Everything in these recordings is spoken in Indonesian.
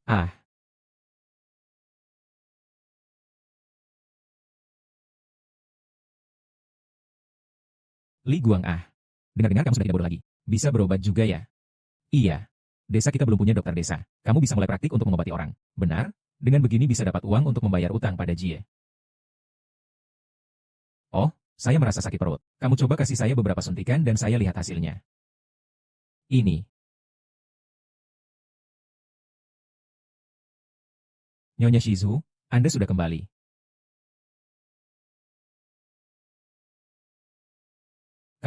Ah, Li Guang ah. Dengar-dengar kamu sudah tidak bodoh lagi. Bisa berobat juga ya? Iya. Desa kita belum punya dokter desa. Kamu bisa mulai praktik untuk mengobati orang. Benar? Dengan begini bisa dapat uang untuk membayar utang pada Jie. Oh, saya merasa sakit perut. Kamu coba kasih saya beberapa suntikan dan saya lihat hasilnya. Ini. Nyonya Shizu, Anda sudah kembali.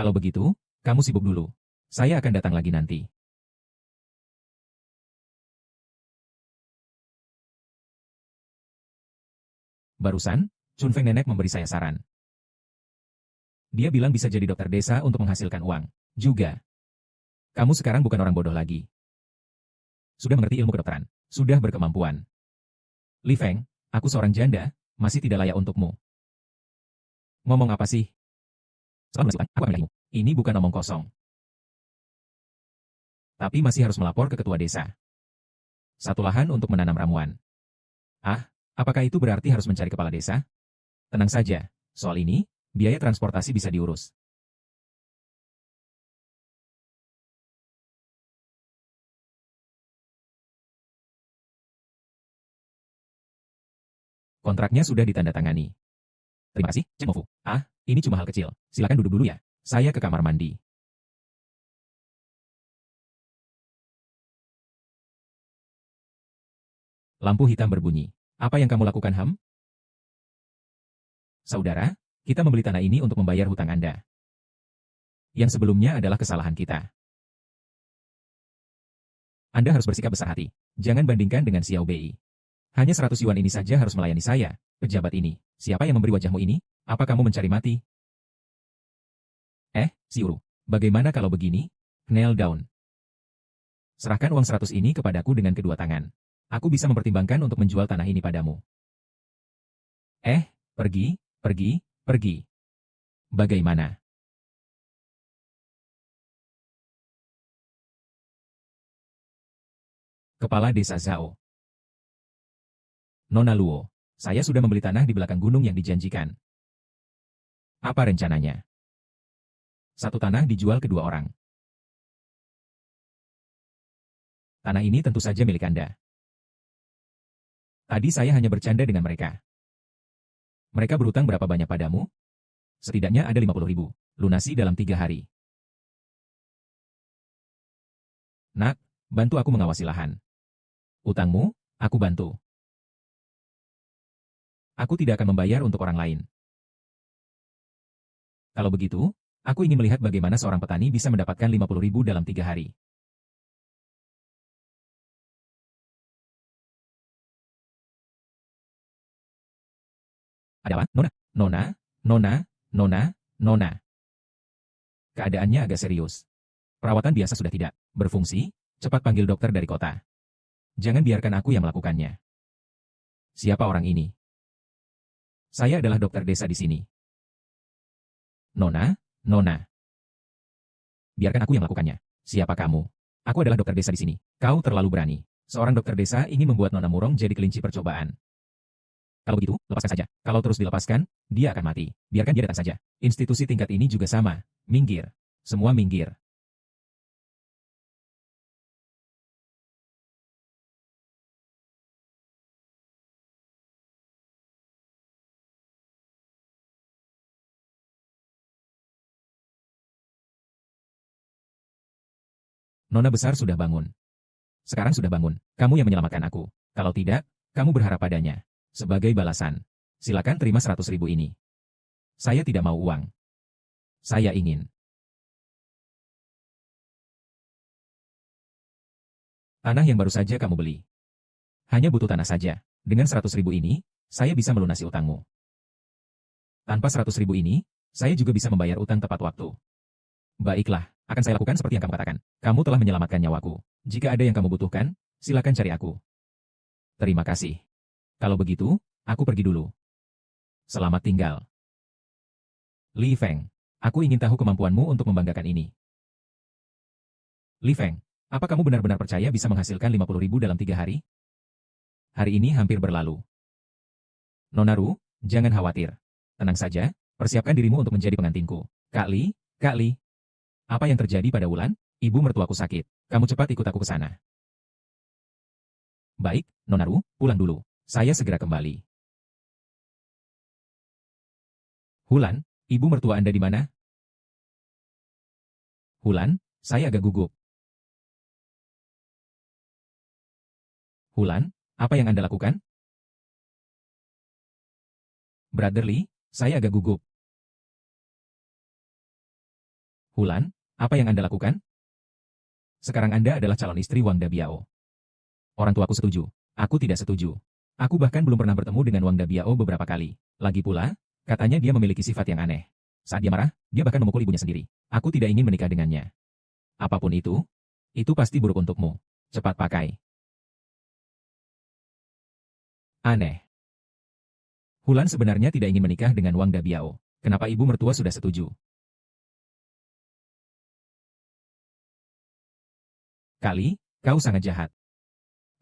Kalau begitu, kamu sibuk dulu. Saya akan datang lagi nanti. Barusan, Chun Feng Nenek memberi saya saran. Dia bilang bisa jadi dokter desa untuk menghasilkan uang. Juga. Kamu sekarang bukan orang bodoh lagi. Sudah mengerti ilmu kedokteran. Sudah berkemampuan. Li Feng, aku seorang janda, masih tidak layak untukmu. Ngomong apa sih? Setelah melunasi utang, aku akan menikahimu. Ini bukan omong kosong. Tapi masih harus melapor ke ketua desa. Satu lahan untuk menanam ramuan. Ah, apakah itu berarti harus mencari kepala desa? Tenang saja, soal ini, biaya transportasi bisa diurus. Kontraknya sudah ditandatangani. Terima kasih, Cek Mofu. Ah, ini cuma hal kecil. Silakan duduk dulu ya. Saya ke kamar mandi. Lampu hitam berbunyi. Apa yang kamu lakukan, Ham? Saudara, kita membeli tanah ini untuk membayar hutang Anda. Yang sebelumnya adalah kesalahan kita. Anda harus bersikap besar hati. Jangan bandingkan dengan Xiao Bei. Hanya 100 yuan ini saja harus melayani saya, pejabat ini. Siapa yang memberi wajahmu ini? Apa kamu mencari mati? Si Uru. Bagaimana kalau begini? Kneel down. Serahkan uang 100 ini kepadaku dengan kedua tangan. Aku bisa mempertimbangkan untuk menjual tanah ini padamu. Pergi, pergi, pergi. Bagaimana? Kepala Desa Zhao. Nona Luo, saya sudah membeli tanah di belakang gunung yang dijanjikan. Apa rencananya? Satu tanah dijual kedua orang. Tanah ini tentu saja milik Anda. Tadi saya hanya bercanda dengan mereka. Mereka berutang berapa banyak padamu? Setidaknya ada 50.000. Lunasi dalam 3 hari. Nak, bantu aku mengawasi lahan. Utangmu, aku bantu. Aku tidak akan membayar untuk orang lain. Kalau begitu, aku ingin melihat bagaimana seorang petani bisa mendapatkan 50.000 dalam 3 hari. Ada apa? Nona, Nona, Nona, Nona, Nona. Keadaannya agak serius. Perawatan biasa sudah tidak berfungsi, cepat panggil dokter dari kota. Jangan biarkan aku yang melakukannya. Siapa orang ini? Saya adalah dokter desa di sini. Nona, Nona. Biarkan aku yang melakukannya. Siapa kamu? Aku adalah dokter desa di sini. Kau terlalu berani. Seorang dokter desa ingin membuat Nona Murong jadi kelinci percobaan. Kalau begitu, lepaskan saja. Kalau terus dilepaskan, dia akan mati. Biarkan dia datang saja. Institusi tingkat ini juga sama. Minggir. Semua minggir. Nona besar sudah bangun. Sekarang sudah bangun. Kamu yang menyelamatkan aku. Kalau tidak, kamu berharap padanya. Sebagai balasan, silakan terima 100.000 ini. Saya tidak mau uang. Saya ingin tanah yang baru saja kamu beli. Hanya butuh tanah saja. Dengan 100.000 ini, saya bisa melunasi utangmu. Tanpa 100.000 ini, saya juga bisa membayar utang tepat waktu. Baiklah, akan saya lakukan seperti yang kamu katakan. Kamu telah menyelamatkan nyawaku. Jika ada yang kamu butuhkan, silakan cari aku. Terima kasih. Kalau begitu, aku pergi dulu. Selamat tinggal. Li Feng, aku ingin tahu kemampuanmu untuk membanggakan ini. Li Feng, apa kamu benar-benar percaya bisa menghasilkan 50.000 dalam 3 hari? Hari ini hampir berlalu. Nonaru, jangan khawatir. Tenang saja, persiapkan dirimu untuk menjadi pengantinku. Kak Li, Kak Li. Apa yang terjadi pada Wulan? Ibu mertuaku sakit. Kamu cepat ikut aku ke sana. Baik, Nonaru, pulang dulu. Saya segera kembali. Wulan, ibu mertua Anda di mana? Wulan, saya agak gugup. Wulan, apa yang Anda lakukan? Brother Li, saya agak gugup. Wulan, apa yang Anda lakukan? Sekarang Anda adalah calon istri Wang Dabiao. Orang tuaku setuju. Aku tidak setuju. Aku bahkan belum pernah bertemu dengan Wang Dabiao beberapa kali. Lagi pula, katanya dia memiliki sifat yang aneh. Saat dia marah, dia bahkan memukul ibunya sendiri. Aku tidak ingin menikah dengannya. Apapun itu pasti buruk untukmu. Cepat pakai. Aneh. Wulan sebenarnya tidak ingin menikah dengan Wang Dabiao. Kenapa ibu mertua sudah setuju? Kali, kau sangat jahat.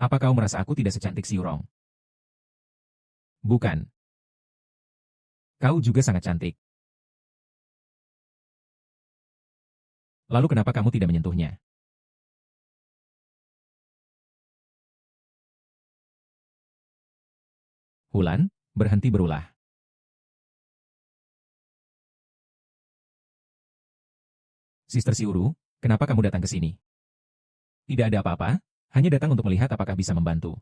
Apa kau merasa aku tidak secantik si Yurong? Bukan. Kau juga sangat cantik. Lalu kenapa kamu tidak menyentuhnya? Wulan, berhenti berulah. Sister Siuru, kenapa kamu datang ke sini? Tidak ada apa-apa, hanya datang untuk melihat apakah bisa membantu.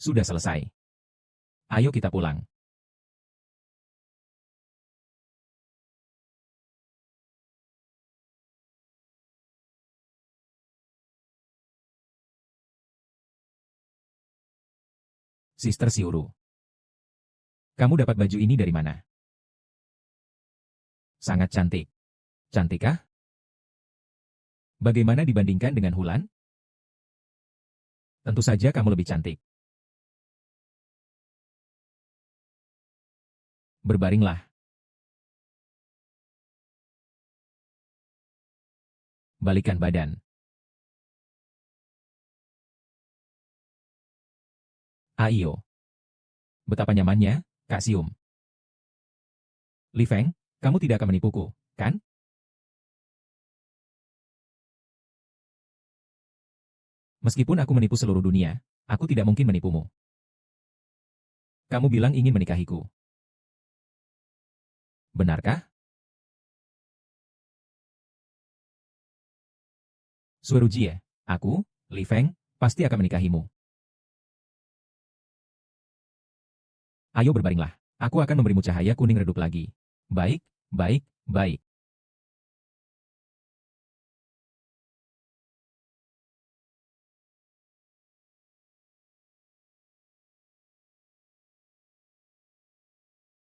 Sudah selesai. Ayo kita pulang. Sister Siuru. Kamu dapat baju ini dari mana? Sangat cantik. Cantikkah? Bagaimana dibandingkan dengan Wulan? Tentu saja kamu lebih cantik. Berbaringlah. Balikan badan. Ayo. Betapa nyamannya, Kak Sium. Li Feng, kamu tidak akan menipuku, kan? Meskipun aku menipu seluruh dunia, aku tidak mungkin menipumu. Kamu bilang ingin menikahiku. Benarkah? Suerujie, aku, Li Feng, pasti akan menikahimu. Ayo berbaringlah. Aku akan memberimu cahaya kuning redup lagi. Baik, baik, baik.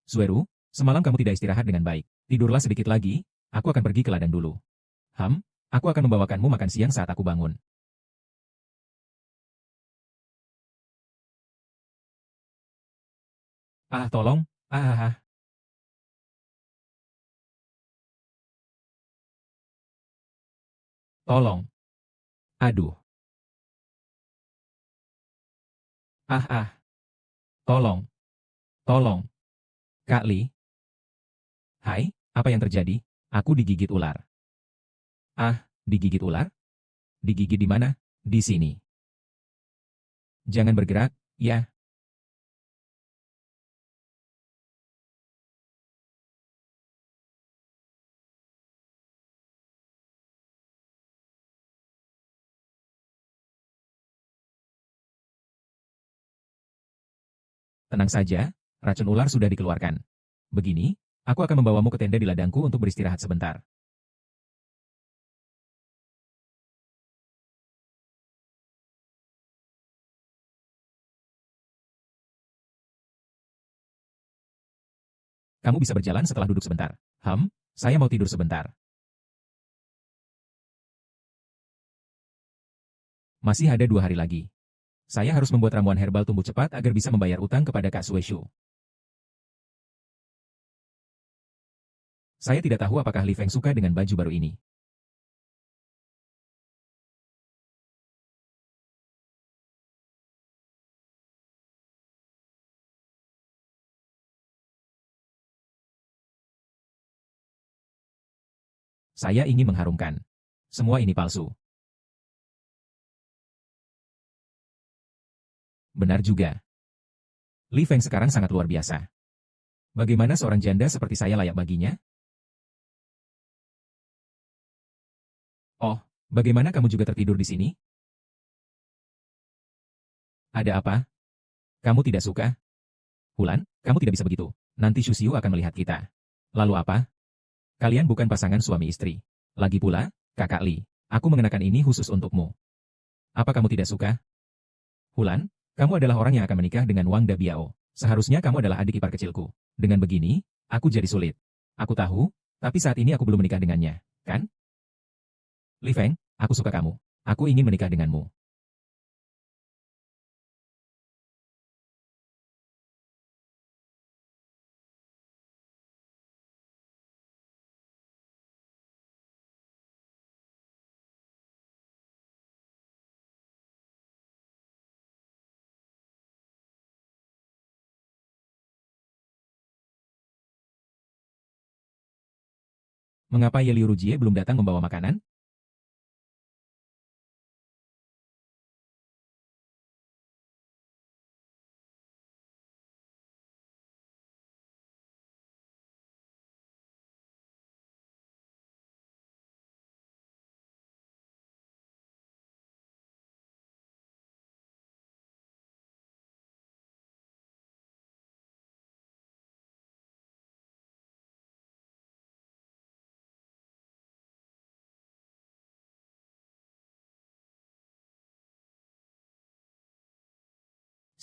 Sueru, semalam kamu tidak istirahat dengan baik. Tidurlah sedikit lagi, aku akan pergi ke ladang dulu. Aku akan membawakanmu makan siang saat aku bangun. Tolong, tolong. Aduh, ah, ah, tolong, tolong. Kak Li, hai, apa yang terjadi? Aku digigit ular. Digigit ular? Digigit di mana? Di sini. Jangan bergerak, ya. Tenang saja, racun ular sudah dikeluarkan. Begini, aku akan membawamu ke tenda di ladangku untuk beristirahat sebentar. Kamu bisa berjalan setelah duduk sebentar. Saya mau tidur sebentar. Masih ada 2 hari lagi. Saya harus membuat ramuan herbal tumbuh cepat agar bisa membayar utang kepada Kak Sueshu. Saya tidak tahu apakah Li Feng suka dengan baju baru ini. Saya ingin mengharumkan. Semua ini palsu. Benar juga. Li Feng sekarang sangat luar biasa. Bagaimana seorang janda seperti saya layak baginya? Oh, bagaimana kamu juga tertidur di sini? Ada apa? Kamu tidak suka? Hulan, kamu tidak bisa begitu. Nanti Shuxiu akan melihat kita. Lalu apa? Kalian bukan pasangan suami istri. Lagi pula, kakak Li, aku mengenakan ini khusus untukmu. Apa kamu tidak suka? Hulan, kamu adalah orang yang akan menikah dengan Wang Dabiao. Seharusnya kamu adalah adik ipar kecilku. Dengan begini, aku jadi sulit. Aku tahu, tapi saat ini aku belum menikah dengannya, kan? Li Feng, aku suka kamu. Aku ingin menikah denganmu. Mengapa Ye Liu Rujie belum datang membawa makanan?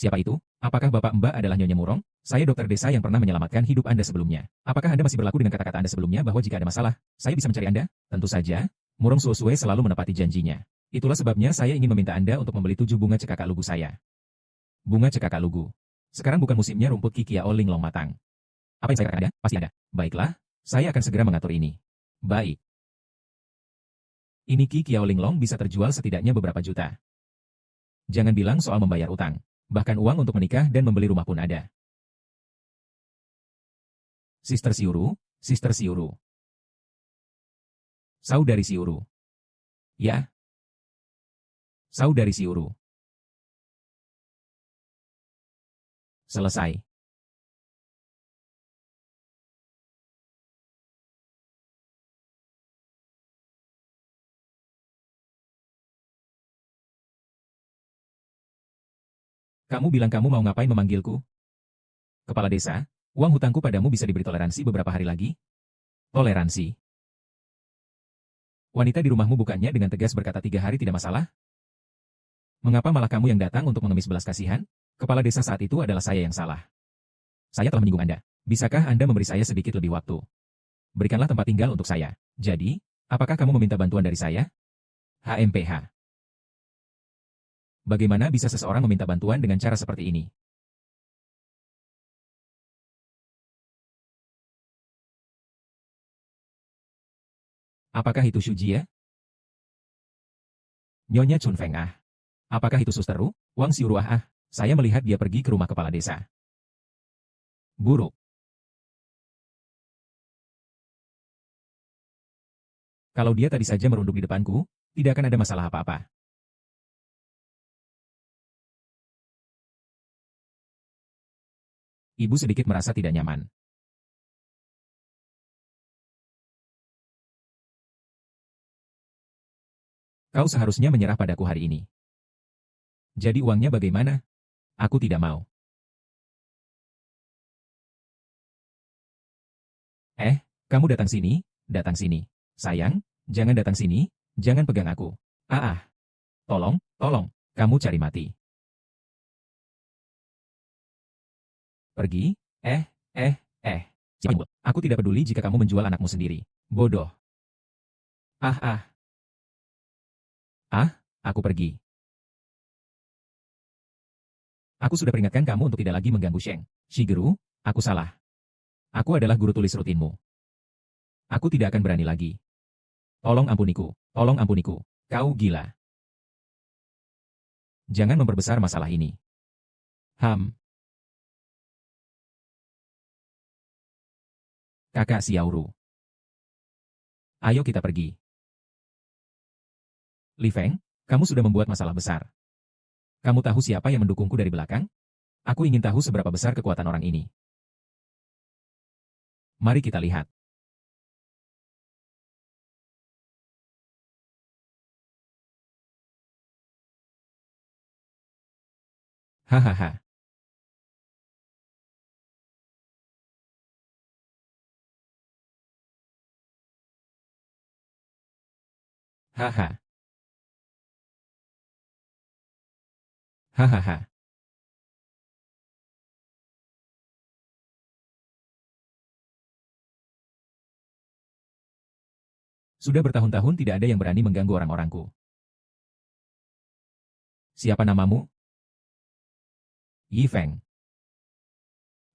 Siapa itu? Apakah Bapak Mbak adalah Nyonya Murong? Saya dokter desa yang pernah menyelamatkan hidup Anda sebelumnya. Apakah Anda masih berlaku dengan kata-kata Anda sebelumnya bahwa jika ada masalah, saya bisa mencari Anda? Tentu saja, Murong Suosue selalu menepati janjinya. Itulah sebabnya saya ingin meminta Anda untuk membeli 7 bunga cekakak lugu saya. Bunga cekakak lugu. Sekarang bukan musimnya rumput Kikiao Linglong matang. Apa yang saya katakan ada? Pasti ada. Baiklah, saya akan segera mengatur ini. Baik. Ini Kikiao Linglong bisa terjual setidaknya beberapa juta. Jangan bilang soal membayar utang. Bahkan uang untuk menikah dan membeli rumah pun ada. Sister Siuru, Sister Siuru. Saudari Siuru. Ya, saudari Siuru. Selesai. Kamu bilang kamu mau ngapain memanggilku? Kepala desa, uang hutangku padamu bisa diberi toleransi beberapa hari lagi? Toleransi. Wanita di rumahmu bukannya dengan tegas berkata 3 hari tidak masalah? Mengapa malah kamu yang datang untuk mengemis belas kasihan? Kepala desa saat itu adalah saya yang salah. Saya telah menyinggung Anda. Bisakah Anda memberi saya sedikit lebih waktu? Berikanlah tempat tinggal untuk saya. Jadi, apakah kamu meminta bantuan dari saya? HMPH. Bagaimana bisa seseorang meminta bantuan dengan cara seperti ini? Apakah itu Shujie? Nyonya Chun Feng ah. Apakah itu Suster Ru? Wang Xiuru ah. Saya melihat dia pergi ke rumah kepala desa. Buruk. Kalau dia tadi saja merunduk di depanku, tidak akan ada masalah apa-apa. Ibu sedikit merasa tidak nyaman. Kau seharusnya menyerah padaku hari ini. Jadi uangnya bagaimana? Aku tidak mau. Kamu datang sini, datang sini. Sayang, jangan datang sini, jangan pegang aku. Tolong, tolong, kamu cari mati. Pergi, eh, eh, eh. Cimbul, aku tidak peduli jika kamu menjual anakmu sendiri. Bodoh. Ah, ah, aku pergi. Aku sudah peringatkan kamu untuk tidak lagi mengganggu Sheng. Shigeru, aku salah. Aku adalah guru tulis rutinmu. Aku tidak akan berani lagi. Tolong ampuniku, tolong ampuniku. Kau gila. Jangan memperbesar masalah ini. Kakak Xiaoru. Ayo kita pergi. Li Feng, kamu sudah membuat masalah besar. Kamu tahu siapa yang mendukungku dari belakang? Aku ingin tahu seberapa besar kekuatan orang ini. Mari kita lihat. Hahaha. Haha. Hahaha. Sudah bertahun-tahun tidak ada yang berani mengganggu orang-orangku. Siapa namamu? Yi Feng.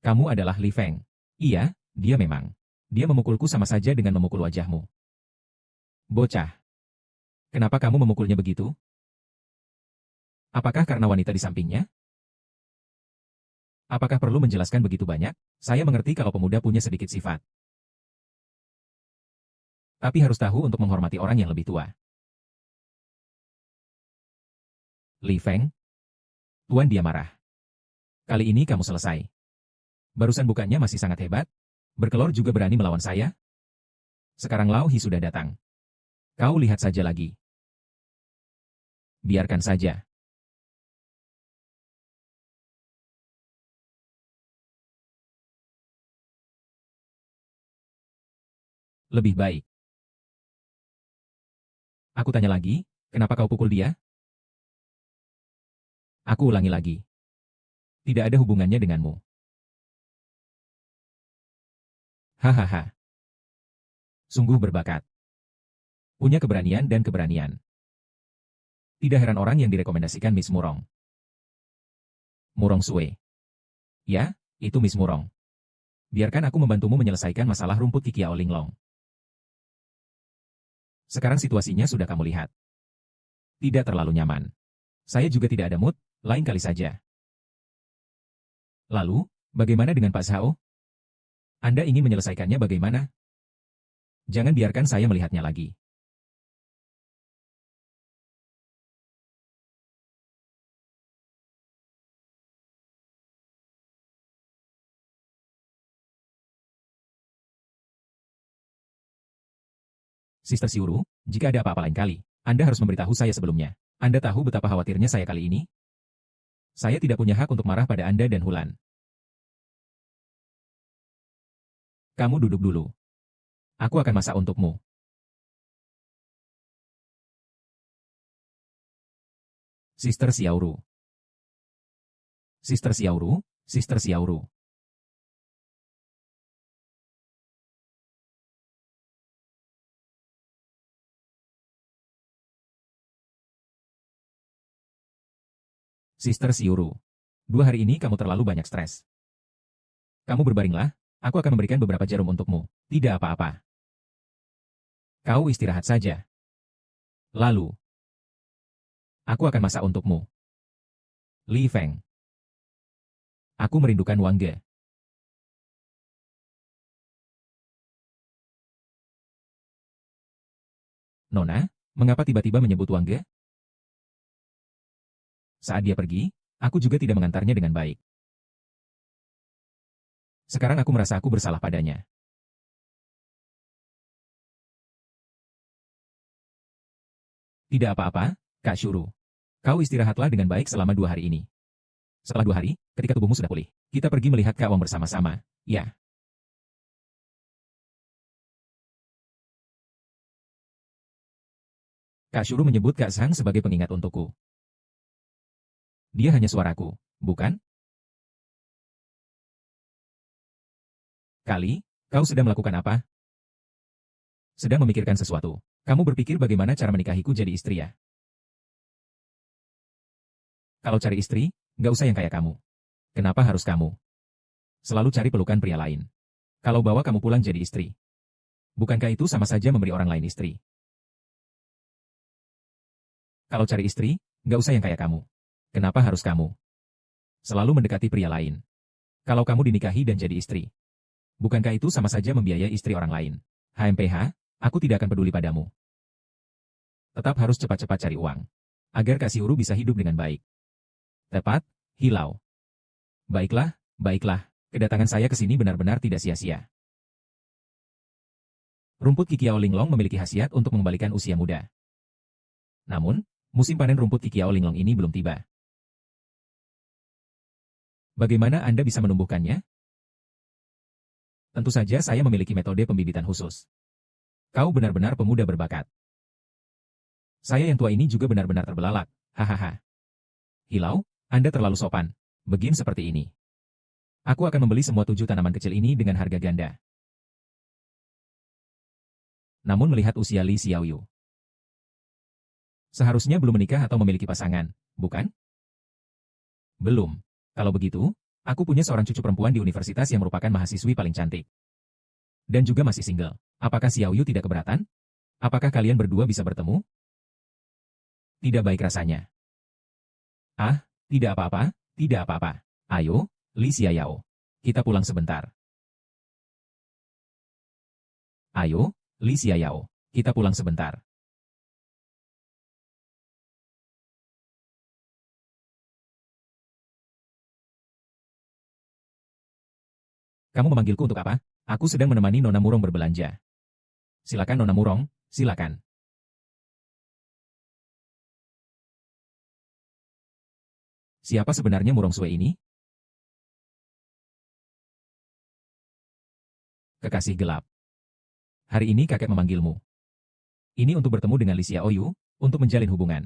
Kamu adalah Li Feng. Iya, dia memang. Dia memukulku sama saja dengan memukul wajahmu. Bocah. Kenapa kamu memukulnya begitu? Apakah karena wanita di sampingnya? Apakah perlu menjelaskan begitu banyak? Saya mengerti kalau pemuda punya sedikit sifat. Tapi harus tahu untuk menghormati orang yang lebih tua. Li Feng. Tuan dia marah. Kali ini kamu selesai. Barusan bukannya masih sangat hebat? Berkelor juga berani melawan saya? Sekarang Lao Hi sudah datang. Kau lihat saja lagi. Biarkan saja. Lebih baik. Aku tanya lagi, kenapa kau pukul dia? Aku ulangi lagi. Tidak ada hubungannya denganmu. Hahaha. Sungguh berbakat. Punya keberanian dan keberanian. Tidak heran orang yang direkomendasikan Miss Murong. Murong Sue. Ya, itu Miss Murong. Biarkan aku membantumu menyelesaikan masalah rumput Kikiao Linglong. Sekarang situasinya sudah kamu lihat. Tidak terlalu nyaman. Saya juga tidak ada mood, lain kali saja. Lalu, bagaimana dengan Pak Zhao? Anda ingin menyelesaikannya bagaimana? Jangan biarkan saya melihatnya lagi. Sister Siuru, jika ada apa-apa lain kali, Anda harus memberitahu saya sebelumnya. Anda tahu betapa khawatirnya saya kali ini? Saya tidak punya hak untuk marah pada Anda dan Hulan. Kamu duduk dulu. Aku akan masak untukmu. Sister Xiaoru. Sister Xiaoru, Sister Xiaoru. Sister Xiaoru. 2 hari ini kamu terlalu banyak stres. Kamu berbaringlah, aku akan memberikan beberapa jarum untukmu. Tidak apa-apa. Kau istirahat saja. Lalu, aku akan masak untukmu. Li Feng. Aku merindukan Wang Ge. Nona, mengapa tiba-tiba menyebut Wang Ge? Saat dia pergi, aku juga tidak mengantarnya dengan baik. Sekarang aku merasa aku bersalah padanya. Tidak apa-apa, Kak Shuru. Kau istirahatlah dengan baik selama 2 hari ini. Setelah 2 hari, ketika tubuhmu sudah pulih, kita pergi melihat Kak Wang bersama-sama, ya. Kak Shuru menyebut Kak Sang sebagai pengingat untukku. Dia hanya suaraku, bukan? Kali, kau sedang melakukan apa? Sedang memikirkan sesuatu. Kamu berpikir bagaimana cara menikahiku jadi istri ya? Kalau cari istri, nggak usah yang kayak kamu. Kenapa harus kamu? Selalu cari pelukan pria lain. Kalau bawa kamu pulang jadi istri. Bukankah itu sama saja memberi orang lain istri? Kalau cari istri, nggak usah yang kayak kamu. Kenapa harus kamu? Selalu mendekati pria lain. Kalau kamu dinikahi dan jadi istri. Bukankah itu sama saja membiayai istri orang lain? HMPH, Aku tidak akan peduli padamu. Tetap harus cepat-cepat cari uang. Agar Kak Siuru bisa hidup dengan baik. Tepat, Hilau. Baiklah, baiklah. Kedatangan saya ke sini benar-benar tidak sia-sia. Rumput Kikiao Linglong memiliki khasiat untuk mengembalikan usia muda. Namun, musim panen rumput Kikiao Linglong ini belum tiba. Bagaimana Anda bisa menumbuhkannya? Tentu saja saya memiliki metode pembibitan khusus. Kau benar-benar pemuda berbakat. Saya yang tua ini juga benar-benar terbelalak. Hahaha. Hilau, Anda terlalu sopan. Begin seperti ini. Aku akan membeli semua 7 tanaman kecil ini dengan harga ganda. Namun melihat usia Li Xiaoyu, seharusnya belum menikah atau memiliki pasangan, bukan? Belum. Kalau begitu, aku punya seorang cucu perempuan di universitas yang merupakan mahasiswi paling cantik. Dan juga masih single. Apakah Xiaoyu tidak keberatan? Apakah kalian berdua bisa bertemu? Tidak baik rasanya. Ah, tidak apa-apa, tidak apa-apa. Ayo, Li Xiaoyao. Kita pulang sebentar. Ayo, Li Xiaoyao. Kita pulang sebentar. Kamu memanggilku untuk apa? Aku sedang menemani Nona Murong berbelanja. Silakan Nona Murong, silakan. Siapa sebenarnya Murong Sue ini? Kekasih gelap. Hari ini kakek memanggilmu. Ini untuk bertemu dengan Li Xiaoyu, untuk menjalin hubungan.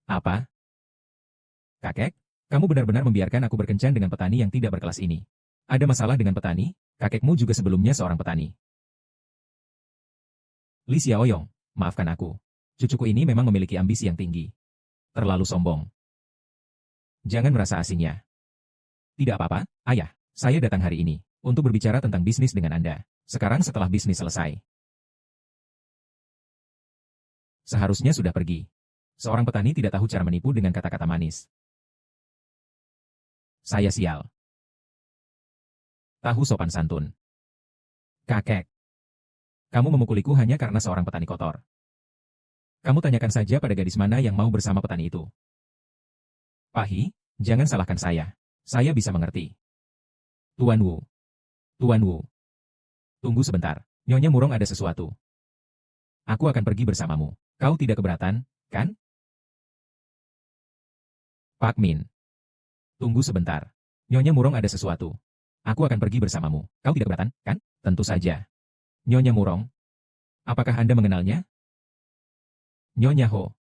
Apa? Kakek, kamu benar-benar membiarkan aku berkencan dengan petani yang tidak berkelas ini. Ada masalah dengan petani? Kakekmu juga sebelumnya seorang petani. Li Xiaoyong, maafkan aku. Cucuku ini memang memiliki ambisi yang tinggi. Terlalu sombong. Jangan merasa asingnya. Tidak apa-apa, ayah. Saya datang hari ini untuk berbicara tentang bisnis dengan Anda. Sekarang setelah bisnis selesai. Seharusnya sudah pergi. Seorang petani tidak tahu cara menipu dengan kata-kata manis. Saya sial. Tahu sopan santun. Kakek. Kamu memukuliku hanya karena seorang petani kotor. Kamu tanyakan saja pada gadis mana yang mau bersama petani itu. Pahi, jangan salahkan saya. Saya bisa mengerti. Tuan Wu. Tuan Wu. Tunggu sebentar. Nyonya Murong ada sesuatu. Aku akan pergi bersamamu. Kau tidak keberatan, kan? Pak Min. Tunggu sebentar. Nyonya Murong ada sesuatu. Aku akan pergi bersamamu. Kau tidak keberatan, kan? Tentu saja. Nyonya Murong. Apakah Anda mengenalnya? Nyonya Ho.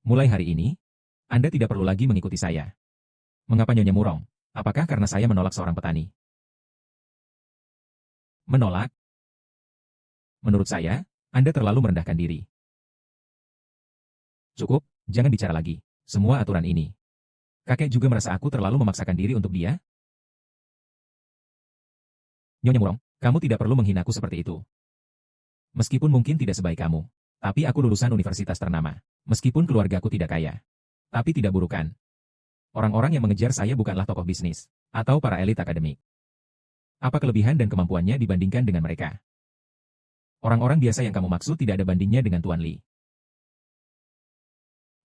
Mulai hari ini, Anda tidak perlu lagi mengikuti saya. Mengapa Nyonya Murong? Apakah karena saya menolak seorang petani? Menolak? Menurut saya, Anda terlalu merendahkan diri. Cukup, jangan bicara lagi. Semua aturan ini. Kakek juga merasa aku terlalu memaksakan diri untuk dia? Nyonya Murong, kamu tidak perlu menghinaku seperti itu. Meskipun mungkin tidak sebaik kamu, tapi aku lulusan universitas ternama. Meskipun keluargaku tidak kaya, tapi tidak buruk kan? Orang-orang yang mengejar saya bukanlah tokoh bisnis, atau para elit akademik. Apa kelebihan dan kemampuannya dibandingkan dengan mereka? Orang-orang biasa yang kamu maksud tidak ada bandingnya dengan Tuan Li.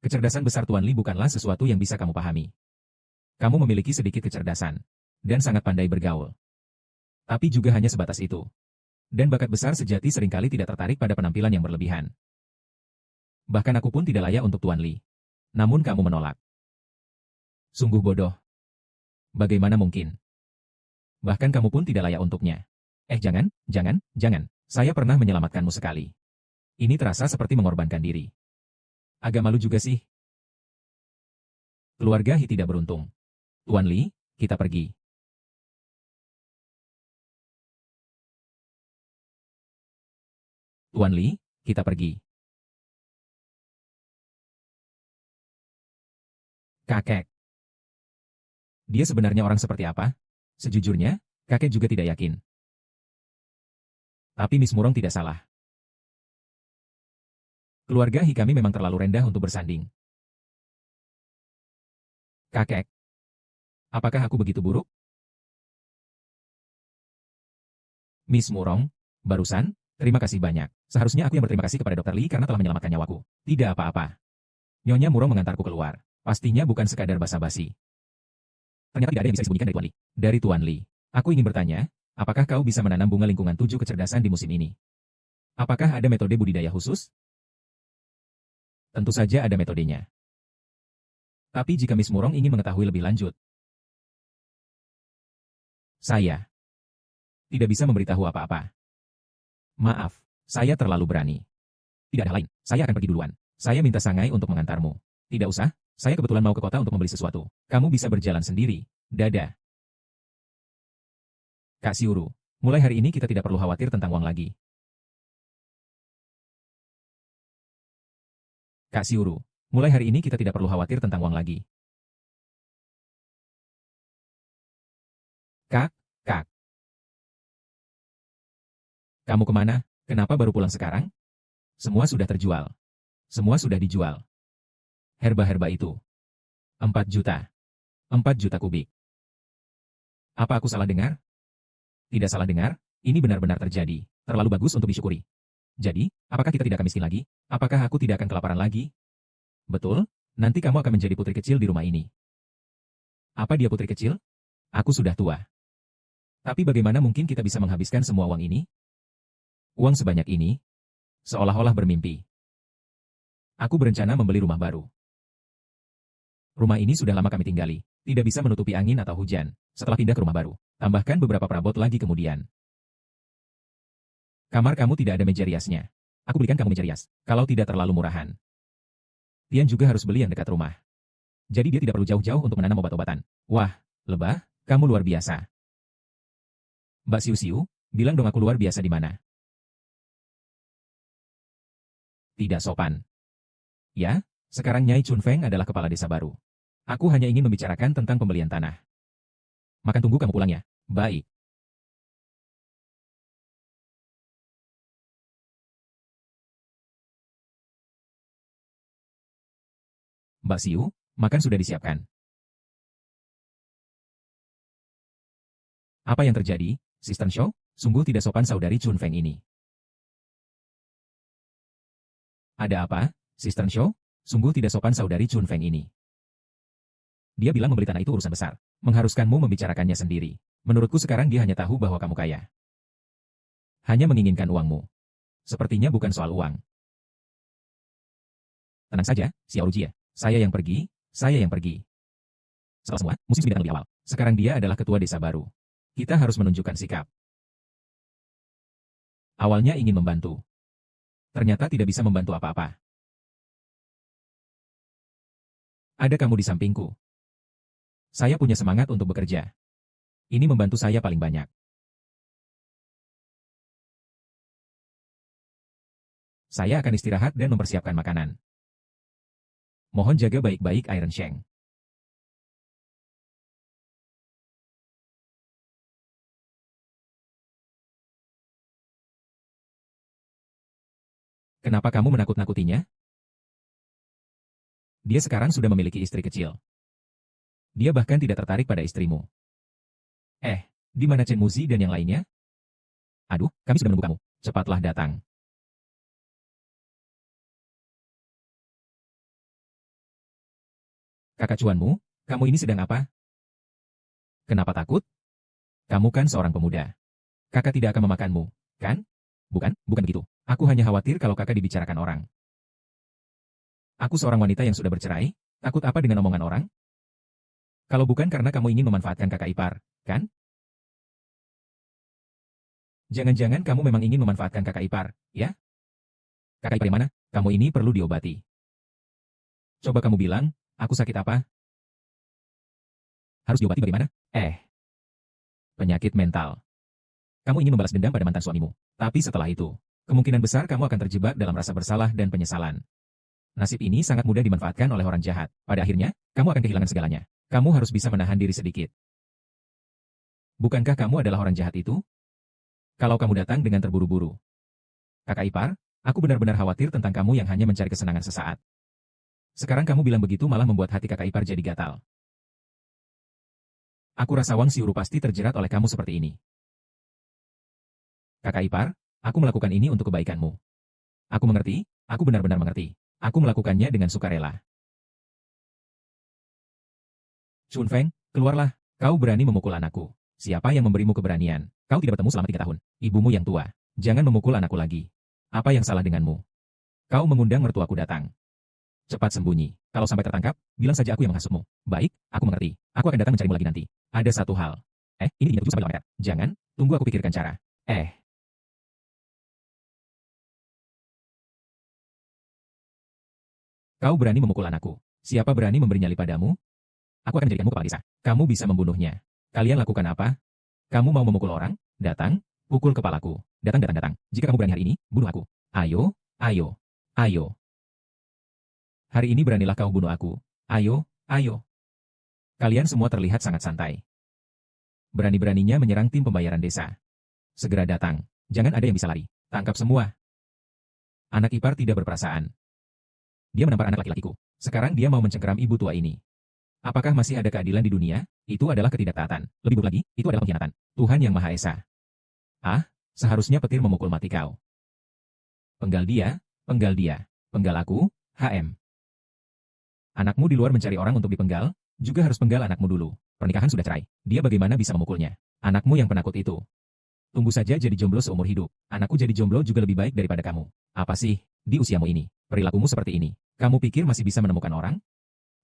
Kecerdasan besar Tuan Li bukanlah sesuatu yang bisa kamu pahami. Kamu memiliki sedikit kecerdasan, dan sangat pandai bergaul. Tapi juga hanya sebatas itu. Dan bakat besar sejati seringkali tidak tertarik pada penampilan yang berlebihan. Bahkan aku pun tidak layak untuk Tuan Li. Namun kamu menolak. Sungguh bodoh. Bagaimana mungkin? Bahkan kamu pun tidak layak untuknya. Jangan, jangan. Saya pernah menyelamatkanmu sekali. Ini terasa seperti mengorbankan diri. Agak malu juga sih. Keluarga Hi tidak beruntung. Tuan Li, kita pergi. Tuan Li, kita pergi. Kakek. Dia sebenarnya orang seperti apa? Sejujurnya, kakek juga tidak yakin. Tapi Miss Murong tidak salah. Keluarga Hi kami memang terlalu rendah untuk bersanding. Kakek. Apakah aku begitu buruk? Miss Murong, Barusan, terima kasih banyak. Seharusnya aku yang berterima kasih kepada Dr. Lee karena telah menyelamatkan nyawaku. Tidak apa-apa. Nyonya Murong mengantarku keluar. Pastinya bukan sekadar basa-basi. Ternyata tidak ada yang bisa disembunyikan dari Tuan Lee. Dari Tuan Lee. Aku ingin bertanya, apakah kau bisa menanam bunga lingkungan 7 kecerdasan di musim ini? Apakah ada metode budidaya khusus? Tentu saja ada metodenya. Tapi jika Miss Murong ingin mengetahui lebih lanjut, saya tidak bisa memberitahu apa-apa. Maaf, saya terlalu berani. Tidak ada hal lain, saya akan pergi duluan. Saya minta Sangai untuk mengantarmu. Tidak usah, saya kebetulan mau ke kota untuk membeli sesuatu. Kamu bisa berjalan sendiri. Dadah. Kak Siuru, mulai hari ini kita tidak perlu khawatir tentang uang lagi. Kak Siuru, mulai hari ini kita tidak perlu khawatir tentang uang lagi. Kak, Kak. Kamu kemana? Kenapa baru pulang sekarang? Semua sudah terjual. Semua sudah dijual. Herba-herba itu. 4 juta. 4 juta kubik. Apa aku salah dengar? Tidak salah dengar, ini benar-benar terjadi. Terlalu bagus untuk disyukuri. Jadi, apakah kita tidak akan miskin lagi? Apakah aku tidak akan kelaparan lagi? Betul, nanti kamu akan menjadi putri kecil di rumah ini. Apa dia putri kecil? Aku sudah tua. Tapi bagaimana mungkin kita bisa menghabiskan semua uang ini? Uang sebanyak ini? Seolah-olah bermimpi. Aku berencana membeli rumah baru. Rumah ini sudah lama kami tinggali, tidak bisa menutupi angin atau hujan, setelah pindah ke rumah baru. Tambahkan beberapa perabot lagi kemudian. Kamar kamu tidak ada meja riasnya. Aku belikan kamu meja rias, kalau tidak terlalu murahan. Tian juga harus beli yang dekat rumah. Jadi dia tidak perlu jauh-jauh untuk menanam obat-obatan. Wah, lebah, kamu luar biasa. Mbak Siu-Siu, bilang dong aku luar biasa di mana? Tidak sopan. Ya, sekarang Nyai Chun Feng adalah kepala desa baru. Aku hanya ingin membicarakan tentang pembelian tanah. Makan tunggu kamu pulang ya. Baik. Mbak Siu, makan sudah disiapkan. Apa yang terjadi, Sister Shou? Sungguh tidak sopan saudari Chun Feng ini. Ada apa, Sister Shou? Sungguh tidak sopan saudari Chun Feng ini. Dia bilang membeli tanah itu urusan besar. Mengharuskanmu membicarakannya sendiri. Menurutku sekarang dia hanya tahu bahwa kamu kaya. Hanya menginginkan uangmu. Sepertinya bukan soal uang. Tenang saja, Xiao Rujia. Saya yang pergi, saya yang pergi. Setelah semua, musim semi datang lebih awal. Sekarang dia adalah ketua desa baru. Kita harus menunjukkan sikap. Awalnya ingin membantu. Ternyata tidak bisa membantu apa-apa. Ada kamu di sampingku. Saya punya semangat untuk bekerja. Ini membantu saya paling banyak. Saya akan istirahat dan mempersiapkan makanan. Mohon jaga baik-baik Iron Sheng. Kenapa kamu menakut-nakutinya? Dia sekarang sudah memiliki istri kecil. Dia bahkan tidak tertarik pada istrimu. Di mana Chen Muzi dan yang lainnya? Aduh, kami sudah menunggu kamu. Cepatlah datang. Kakak cuanmu, kamu ini sedang apa? Kenapa takut? Kamu kan seorang pemuda. Kakak tidak akan memakanmu, kan? Bukan begitu. Aku hanya khawatir kalau kakak dibicarakan orang. Aku seorang wanita yang sudah bercerai, takut apa dengan omongan orang? Kalau bukan karena kamu ingin memanfaatkan kakak ipar, kan? Jangan-jangan kamu memang ingin memanfaatkan kakak ipar, ya? Kakak ipar yang mana? Kamu ini perlu diobati. Coba kamu bilang, aku sakit apa? Harus diobati bagaimana? Penyakit mental. Kamu ingin membalas dendam pada mantan suamimu. Tapi setelah itu, kemungkinan besar kamu akan terjebak dalam rasa bersalah dan penyesalan. Nasib ini sangat mudah dimanfaatkan oleh orang jahat. Pada akhirnya, kamu akan kehilangan segalanya. Kamu harus bisa menahan diri sedikit. Bukankah kamu adalah orang jahat itu? Kalau kamu datang dengan terburu-buru. Kakak ipar, aku benar-benar khawatir tentang kamu yang hanya mencari kesenangan sesaat. Sekarang kamu bilang begitu malah membuat hati kakak ipar jadi gatal. Aku rasa Wang Xiuru pasti terjerat oleh kamu seperti ini. Kakak ipar, Aku melakukan ini untuk kebaikanmu. Aku mengerti, aku benar-benar mengerti. Aku melakukannya dengan sukarela. Chun Feng, keluarlah. Kau berani memukul anakku. Siapa yang memberimu keberanian? Kau tidak bertemu selama 3 tahun. Ibumu yang tua. Jangan memukul anakku lagi. Apa yang salah denganmu? Kau mengundang mertuaku datang. Cepat sembunyi. Kalau sampai tertangkap, bilang saja aku yang menghasutmu. Baik, aku mengerti. Aku akan datang mencarimu lagi nanti. Ada satu hal. Ini dinginnya 7 sampai 8 menit. Jangan, tunggu aku pikirkan cara. Kau berani memukul anakku. Siapa berani memberi nyali padamu? Aku akan menjadikanmu kepala desa. Kamu bisa membunuhnya. Kalian lakukan apa? Kamu mau memukul orang? Datang, pukul kepalaku. Datang, datang, datang. Jika kamu berani hari ini, bunuh aku. Ayo, ayo, ayo. Hari ini beranilah kau bunuh aku. Ayo, ayo. Kalian semua terlihat sangat santai. Berani-beraninya menyerang tim pembayaran desa. Segera datang. Jangan ada yang bisa lari. Tangkap semua. Anak ipar tidak berperasaan. Dia menampar anak laki-lakiku. Sekarang dia mau mencengkeram ibu tua ini. Apakah masih ada keadilan di dunia? Itu adalah ketidaktaatan. Lebih buruk lagi, itu adalah pengkhianatan. Tuhan Yang Maha Esa. Seharusnya petir memukul mati kau. Penggal dia, penggal aku, HM. Anakmu di luar mencari orang untuk dipenggal, juga harus penggal anakmu dulu. Pernikahan sudah cerai. Dia bagaimana bisa memukulnya? Anakmu yang penakut itu. Tunggu saja jadi jomblo seumur hidup. Anakku jadi jomblo juga lebih baik daripada kamu. Apa sih, di usiamu ini, perilakumu seperti ini? Kamu pikir masih bisa menemukan orang?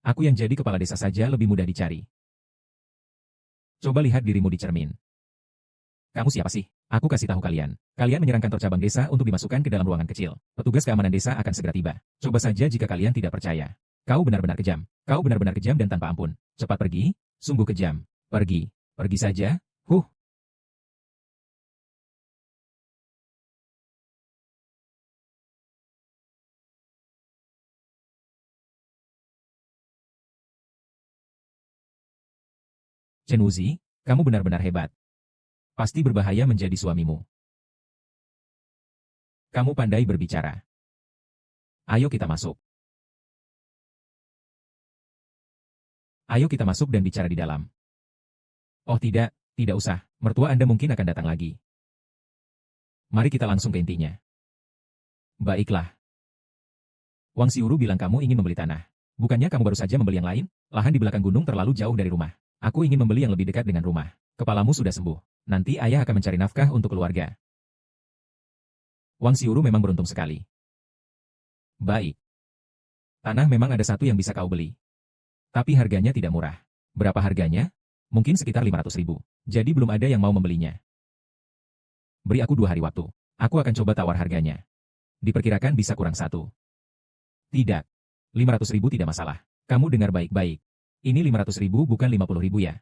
Aku yang jadi kepala desa saja lebih mudah dicari. Coba lihat dirimu di cermin. Kamu siapa sih? Aku kasih tahu kalian. Kalian menyerang kantor cabang desa untuk dimasukkan ke dalam ruangan kecil. Petugas keamanan desa akan segera tiba. Coba saja jika kalian tidak percaya. Kau benar-benar kejam. Kau benar-benar kejam dan tanpa ampun. Cepat pergi, sungguh kejam. Pergi. Pergi saja. Chen Wuzi, kamu benar-benar hebat. Pasti berbahaya menjadi suamimu. Kamu pandai berbicara. Ayo kita masuk. Ayo kita masuk dan bicara di dalam. Oh tidak, tidak usah. Mertua Anda mungkin akan datang lagi. Mari kita langsung ke intinya. Baiklah. Wang Xiuru bilang kamu ingin membeli tanah. Bukannya kamu baru saja membeli yang lain? Lahan di belakang gunung terlalu jauh dari rumah. Aku ingin membeli yang lebih dekat dengan rumah. Kepalamu sudah sembuh. Nanti ayah akan mencari nafkah untuk keluarga. Wang Xiuru memang beruntung sekali. Baik. Tanah memang ada satu yang bisa kau beli. Tapi harganya tidak murah. Berapa harganya? Mungkin sekitar 500.000. Jadi belum ada yang mau membelinya. Beri aku 2 hari waktu. Aku akan coba tawar harganya. Diperkirakan bisa kurang 1. Tidak. 500.000 tidak masalah. Kamu dengar baik-baik. Ini 500.000 bukan 50.000 ya.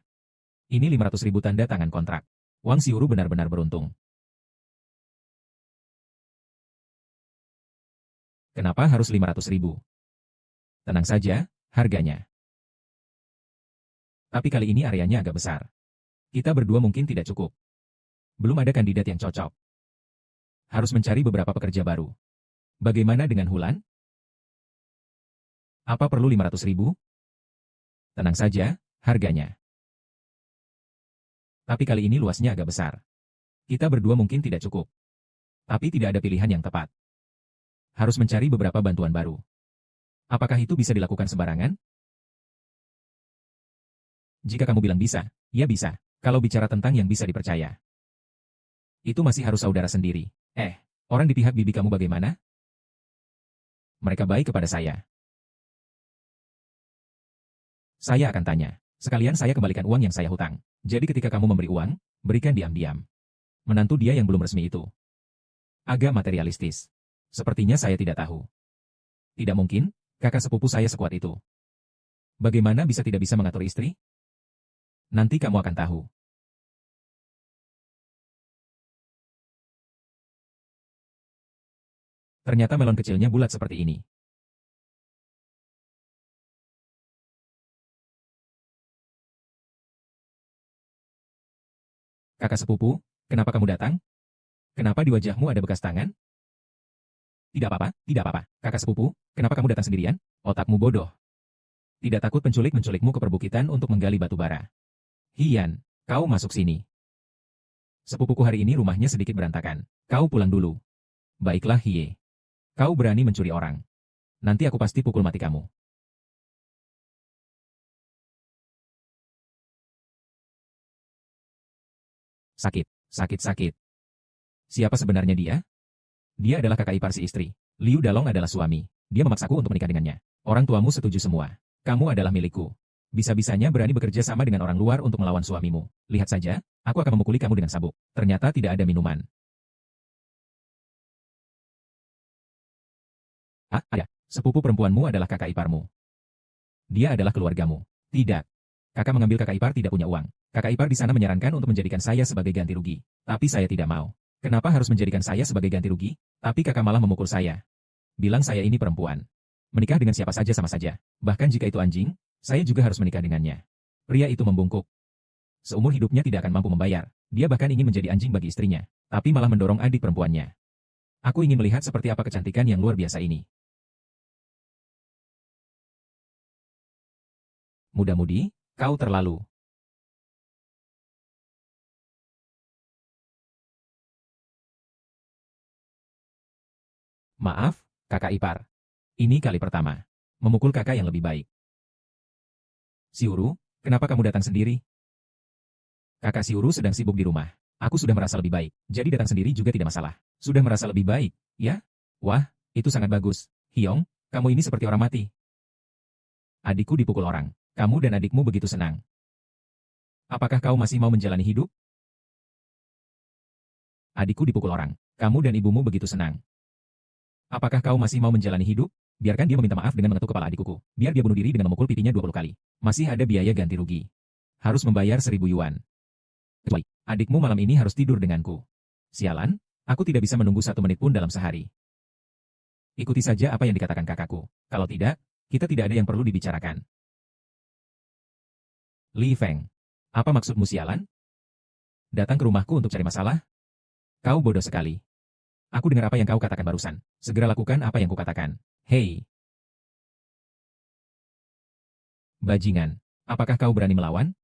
Ini 500.000 tanda tangan kontrak. Wang Xiuru benar-benar beruntung. Kenapa harus 500.000? Tenang saja, harganya. Tapi kali ini areanya agak besar. Kita berdua mungkin tidak cukup. Belum ada kandidat yang cocok. Harus mencari beberapa pekerja baru. Bagaimana dengan Hulan? Apa perlu 500.000? Tenang saja, harganya. Tapi kali ini luasnya agak besar. Kita berdua mungkin tidak cukup. Tapi tidak ada pilihan yang tepat. Harus mencari beberapa bantuan baru. Apakah itu bisa dilakukan sembarangan? Jika kamu bilang bisa, ya bisa. Kalau bicara tentang yang bisa dipercaya. Itu masih harus saudara sendiri. Orang di pihak bibi kamu bagaimana? Mereka baik kepada saya. Saya akan tanya. Sekalian saya kembalikan uang yang saya hutang. Jadi ketika kamu memberi uang, berikan diam-diam. Menantu dia yang belum resmi itu. Agak materialistis. Sepertinya saya tidak tahu. Tidak mungkin, kakak sepupu saya sekuat itu. Bagaimana bisa tidak bisa mengatur istri? Nanti kamu akan tahu. Ternyata melon kecilnya bulat seperti ini. Kakak sepupu, kenapa kamu datang? Kenapa di wajahmu ada bekas tangan? Tidak apa-apa, tidak apa-apa. Kakak sepupu, kenapa kamu datang sendirian? Otakmu bodoh. Tidak takut penculik menculikmu ke perbukitan untuk menggali batu bara. Hian, kau masuk sini. Sepupuku hari ini rumahnya sedikit berantakan. Kau pulang dulu. Baiklah, Hie. Kau berani mencuri orang. Nanti aku pasti pukul mati kamu. Sakit, sakit. Siapa sebenarnya dia? Dia adalah kakak ipar si istri. Liu Dalong adalah suami. Dia memaksaku untuk menikah dengannya. Orang tuamu setuju semua. Kamu adalah milikku. Bisa-bisanya berani bekerja sama dengan orang luar untuk melawan suamimu. Lihat saja, aku akan memukuli kamu dengan sabuk. Ternyata tidak ada minuman. Ah, ada. Sepupu perempuanmu adalah kakak iparmu. Dia adalah keluargamu. Tidak. Kakak mengambil kakak ipar tidak punya uang. Kakak ipar di sana menyarankan untuk menjadikan saya sebagai ganti rugi. Tapi saya tidak mau. Kenapa harus menjadikan saya sebagai ganti rugi? Tapi kakak malah memukul saya. Bilang saya ini perempuan. Menikah dengan siapa saja sama saja. Bahkan jika itu anjing, saya juga harus menikah dengannya. Pria itu membungkuk. Seumur hidupnya tidak akan mampu membayar. Dia bahkan ingin menjadi anjing bagi istrinya. Tapi malah mendorong adik perempuannya. Aku ingin melihat seperti apa kecantikan yang luar biasa ini. Muda-mudi, kau terlalu. Maaf, kakak ipar. Ini kali pertama. Memukul kakak yang lebih baik. Siuru, kenapa kamu datang sendiri? Kakak Siuru sedang sibuk di rumah. Aku sudah merasa lebih baik, jadi datang sendiri juga tidak masalah. Sudah merasa lebih baik, ya? Wah, itu sangat bagus. Hyong, kamu ini seperti orang mati. Adikku dipukul orang. Kamu dan adikmu begitu senang. Apakah kau masih mau menjalani hidup? Adikku dipukul orang. Kamu dan ibumu begitu senang. Apakah kau masih mau menjalani hidup? Biarkan dia meminta maaf dengan mengetuk kepala adikku. Biar dia bunuh diri dengan memukul pipinya 20 kali. Masih ada biaya ganti rugi. Harus membayar 1.000 yuan. Kecuali, adikmu malam ini harus tidur denganku. Sialan, aku tidak bisa menunggu 1 menit pun dalam sehari. Ikuti saja apa yang dikatakan kakakku. Kalau tidak, kita tidak ada yang perlu dibicarakan. Li Feng. Apa maksudmu sialan? Datang ke rumahku untuk cari masalah? Kau bodoh sekali. Aku dengar apa yang kau katakan barusan. Segera lakukan apa yang kukatakan. Hei. Bajingan. Apakah kau berani melawan?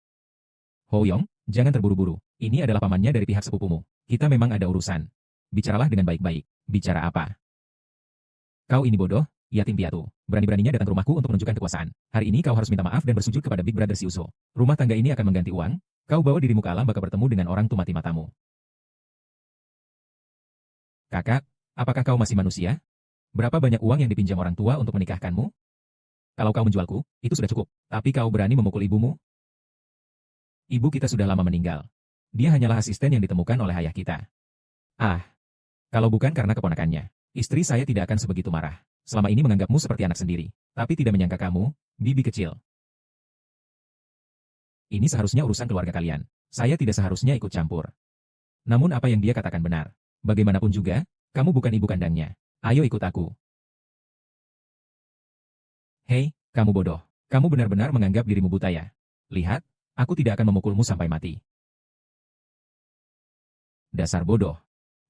Ho Yong, jangan terburu-buru. Ini adalah pamannya dari pihak sepupumu. Kita memang ada urusan. Bicaralah dengan baik-baik. Bicara apa? Kau ini bodoh, yatim piatu. Berani-beraninya datang ke rumahku untuk menunjukkan kekuasaan. Hari ini kau harus minta maaf dan bersujud kepada Big Brother si Uso. Rumah tangga ini akan mengganti uang. Kau bawa dirimu ke alam baka bertemu dengan orang tua mati-matamu. Kakak, apakah kau masih manusia? Berapa banyak uang yang dipinjam orang tua untuk menikahkanmu? Kalau kau menjualku, itu sudah cukup. Tapi kau berani memukul ibumu? Ibu kita sudah lama meninggal. Dia hanyalah asisten yang ditemukan oleh ayah kita. Ah, kalau bukan karena keponakannya, istri saya tidak akan sebegitu marah. Selama ini menganggapmu seperti anak sendiri, tapi tidak menyangka kamu, bibi kecil. Ini seharusnya urusan keluarga kalian. Saya tidak seharusnya ikut campur. Namun apa yang dia katakan benar. Bagaimanapun juga, kamu bukan ibu kandangnya. Ayo ikut aku. Hei, kamu bodoh. Kamu benar-benar menganggap dirimu buta ya? Lihat, aku tidak akan memukulmu sampai mati. Dasar bodoh.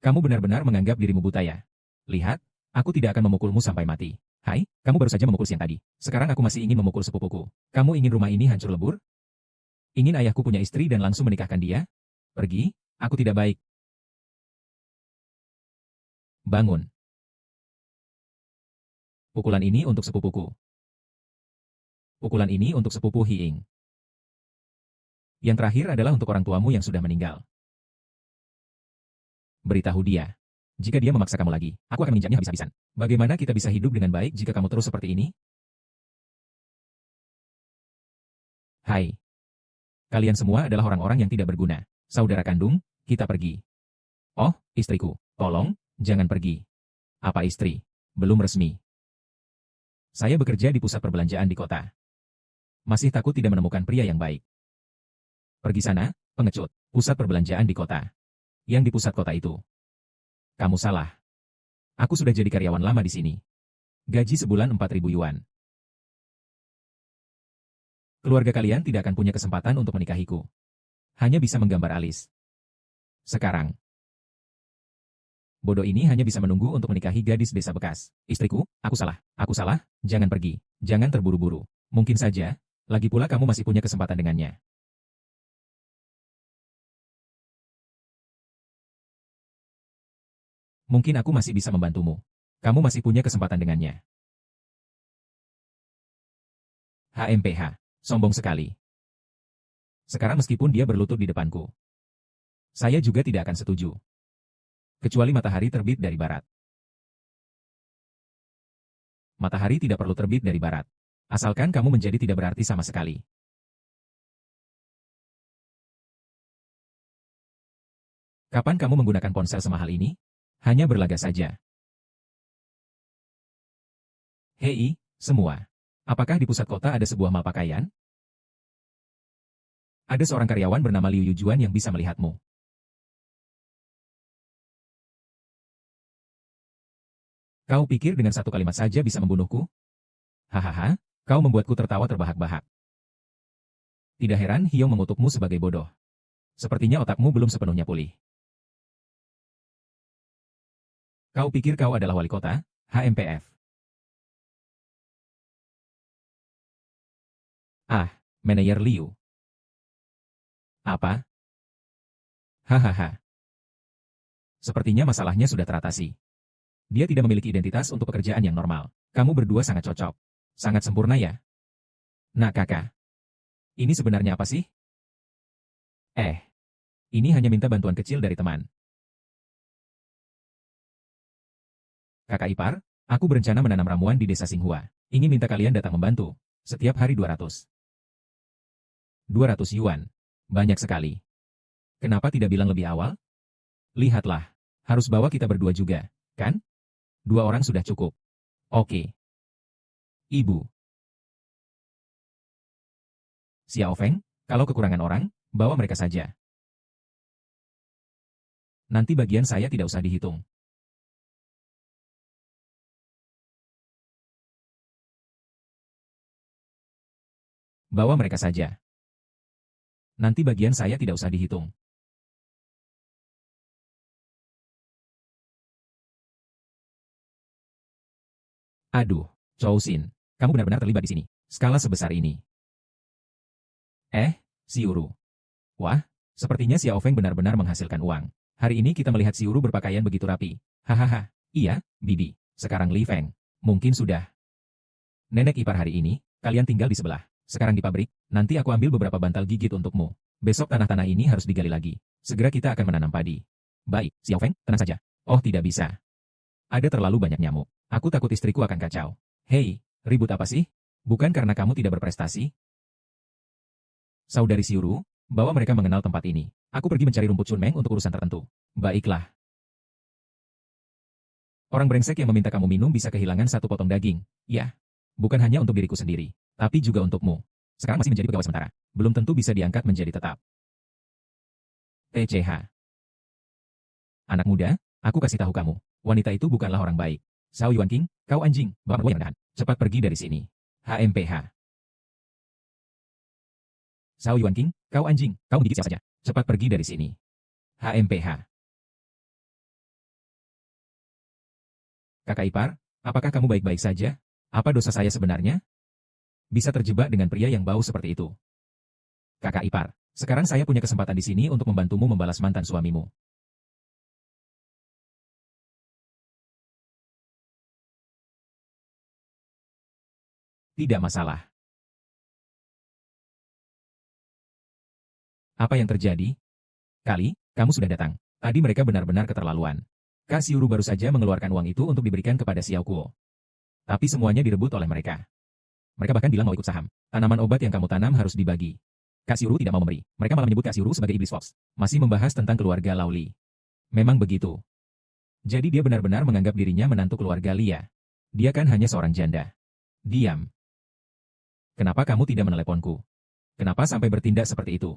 Kamu benar-benar menganggap dirimu buta ya? Lihat, aku tidak akan memukulmu sampai mati. Hai, kamu baru saja memukul siang tadi. Sekarang aku masih ingin memukul sepupuku. Kamu ingin rumah ini hancur lebur? Ingin ayahku punya istri dan langsung menikahkan dia? Pergi, aku tidak baik. Bangun. Pukulan ini untuk sepupuku. Pukulan ini untuk sepupu Hiing. Yang terakhir adalah untuk orang tuamu yang sudah meninggal. Beritahu dia. Jika dia memaksa kamu lagi, aku akan menginjaknya habis-habisan. Bagaimana kita bisa hidup dengan baik jika kamu terus seperti ini? Hai. Kalian semua adalah orang-orang yang tidak berguna. Saudara kandung, kita pergi. Oh, istriku, tolong, jangan pergi. Apa istri? Belum resmi. Saya bekerja di pusat perbelanjaan di kota. Masih takut tidak menemukan pria yang baik. Pergi sana, pengecut. Pusat perbelanjaan di kota. Yang di pusat kota itu. Kamu salah. Aku sudah jadi karyawan lama di sini. Gaji sebulan 4.000 yuan. Keluarga kalian tidak akan punya kesempatan untuk menikahiku. Hanya bisa menggambar alis. Sekarang. Bodoh ini hanya bisa menunggu untuk menikahi gadis desa bekas. Istriku, aku salah, jangan pergi, jangan terburu-buru. Mungkin saja, lagi pula kamu masih punya kesempatan dengannya. Mungkin aku masih bisa membantumu. Kamu masih punya kesempatan dengannya. HMPH. Sombong sekali. Sekarang meskipun dia berlutut di depanku, saya juga tidak akan setuju. Kecuali matahari terbit dari barat. Matahari tidak perlu terbit dari barat. Asalkan kamu menjadi tidak berarti sama sekali. Kapan kamu menggunakan ponsel semahal ini? Hanya berlaga saja. Hei, semua. Apakah di pusat kota ada sebuah mall pakaian? Ada seorang karyawan bernama Liu Yujuan yang bisa melihatmu. Kau pikir dengan satu kalimat saja bisa membunuhku? Hahaha, kau membuatku tertawa terbahak-bahak. Tidak heran Hyong mengutukmu sebagai bodoh. Sepertinya otakmu belum sepenuhnya pulih. Kau pikir kau adalah wali kota? HMPF. Ah, Manajer Liu. Apa? Hahaha. Sepertinya masalahnya sudah teratasi. Dia tidak memiliki identitas untuk pekerjaan yang normal. Kamu berdua sangat cocok. Sangat sempurna ya? Nah kakak. Ini sebenarnya apa sih? Ini hanya minta bantuan kecil dari teman. Kakak ipar, aku berencana menanam ramuan di desa Singhua. Ingin minta kalian datang membantu. Setiap hari 200. 200 yuan. Banyak sekali. Kenapa tidak bilang lebih awal? Lihatlah. Harus bawa kita berdua juga, kan? 2 orang sudah cukup. Oke. Ibu. Xiao Feng, kalau kekurangan orang, bawa mereka saja. Nanti bagian saya tidak usah dihitung. Bawa mereka saja. Nanti bagian saya tidak usah dihitung. Aduh, Chow Xin, kamu benar-benar terlibat di sini. Skala sebesar ini. Siuru. Wah, sepertinya Xiao Feng benar-benar menghasilkan uang. Hari ini kita melihat Siuru berpakaian begitu rapi. Hahaha, iya, Bibi. Sekarang Li Feng. Mungkin sudah. Nenek ipar hari ini, kalian tinggal di sebelah. Sekarang di pabrik, nanti aku ambil beberapa bantal gigit untukmu. Besok tanah-tanah ini harus digali lagi. Segera kita akan menanam padi. Baik, Xiao Feng, tenang saja. Oh, tidak bisa. Ada terlalu banyak nyamuk. Aku takut istriku akan kacau. Hei, ribut apa sih? Bukan karena kamu tidak berprestasi? Saudari Siuru, bawa mereka mengenal tempat ini. Aku pergi mencari rumput Chunmeng untuk urusan tertentu. Baiklah. Orang brengsek yang meminta kamu minum bisa kehilangan 1 potong daging. Ya, bukan hanya untuk diriku sendiri, tapi juga untukmu. Sekarang masih menjadi pegawai sementara. Belum tentu bisa diangkat menjadi tetap. TCH. Anak muda, aku kasih tahu kamu. Wanita itu bukanlah orang baik. Xiao Yuanqing, kau anjing, bapak gue yang rendahan. Cepat pergi dari sini. HMPH. Xiao Yuanqing, kau anjing, kau menggigit siapa saja. Cepat pergi dari sini. HMPH. Kakak ipar, apakah kamu baik-baik saja? Apa dosa saya sebenarnya? Bisa terjebak dengan pria yang bau seperti itu. Kakak ipar, sekarang saya punya kesempatan di sini untuk membantumu membalas mantan suamimu. Tidak masalah. Apa yang terjadi? Kali, kamu sudah datang. Tadi mereka benar-benar keterlaluan. Kak Siuru baru saja mengeluarkan uang itu untuk diberikan kepada Xiao Kuo. Tapi semuanya direbut oleh mereka. Mereka bahkan bilang mau ikut saham. Tanaman obat yang kamu tanam harus dibagi. Kak Siuru tidak mau memberi. Mereka malah menyebut Kak Siuru sebagai iblis Fox. Masih membahas tentang keluarga Lauli. Memang begitu. Jadi dia benar-benar menganggap dirinya menantu keluarga Lia. Dia kan hanya seorang janda. Diam. Kenapa kamu tidak meneleponku? Kenapa sampai bertindak seperti itu?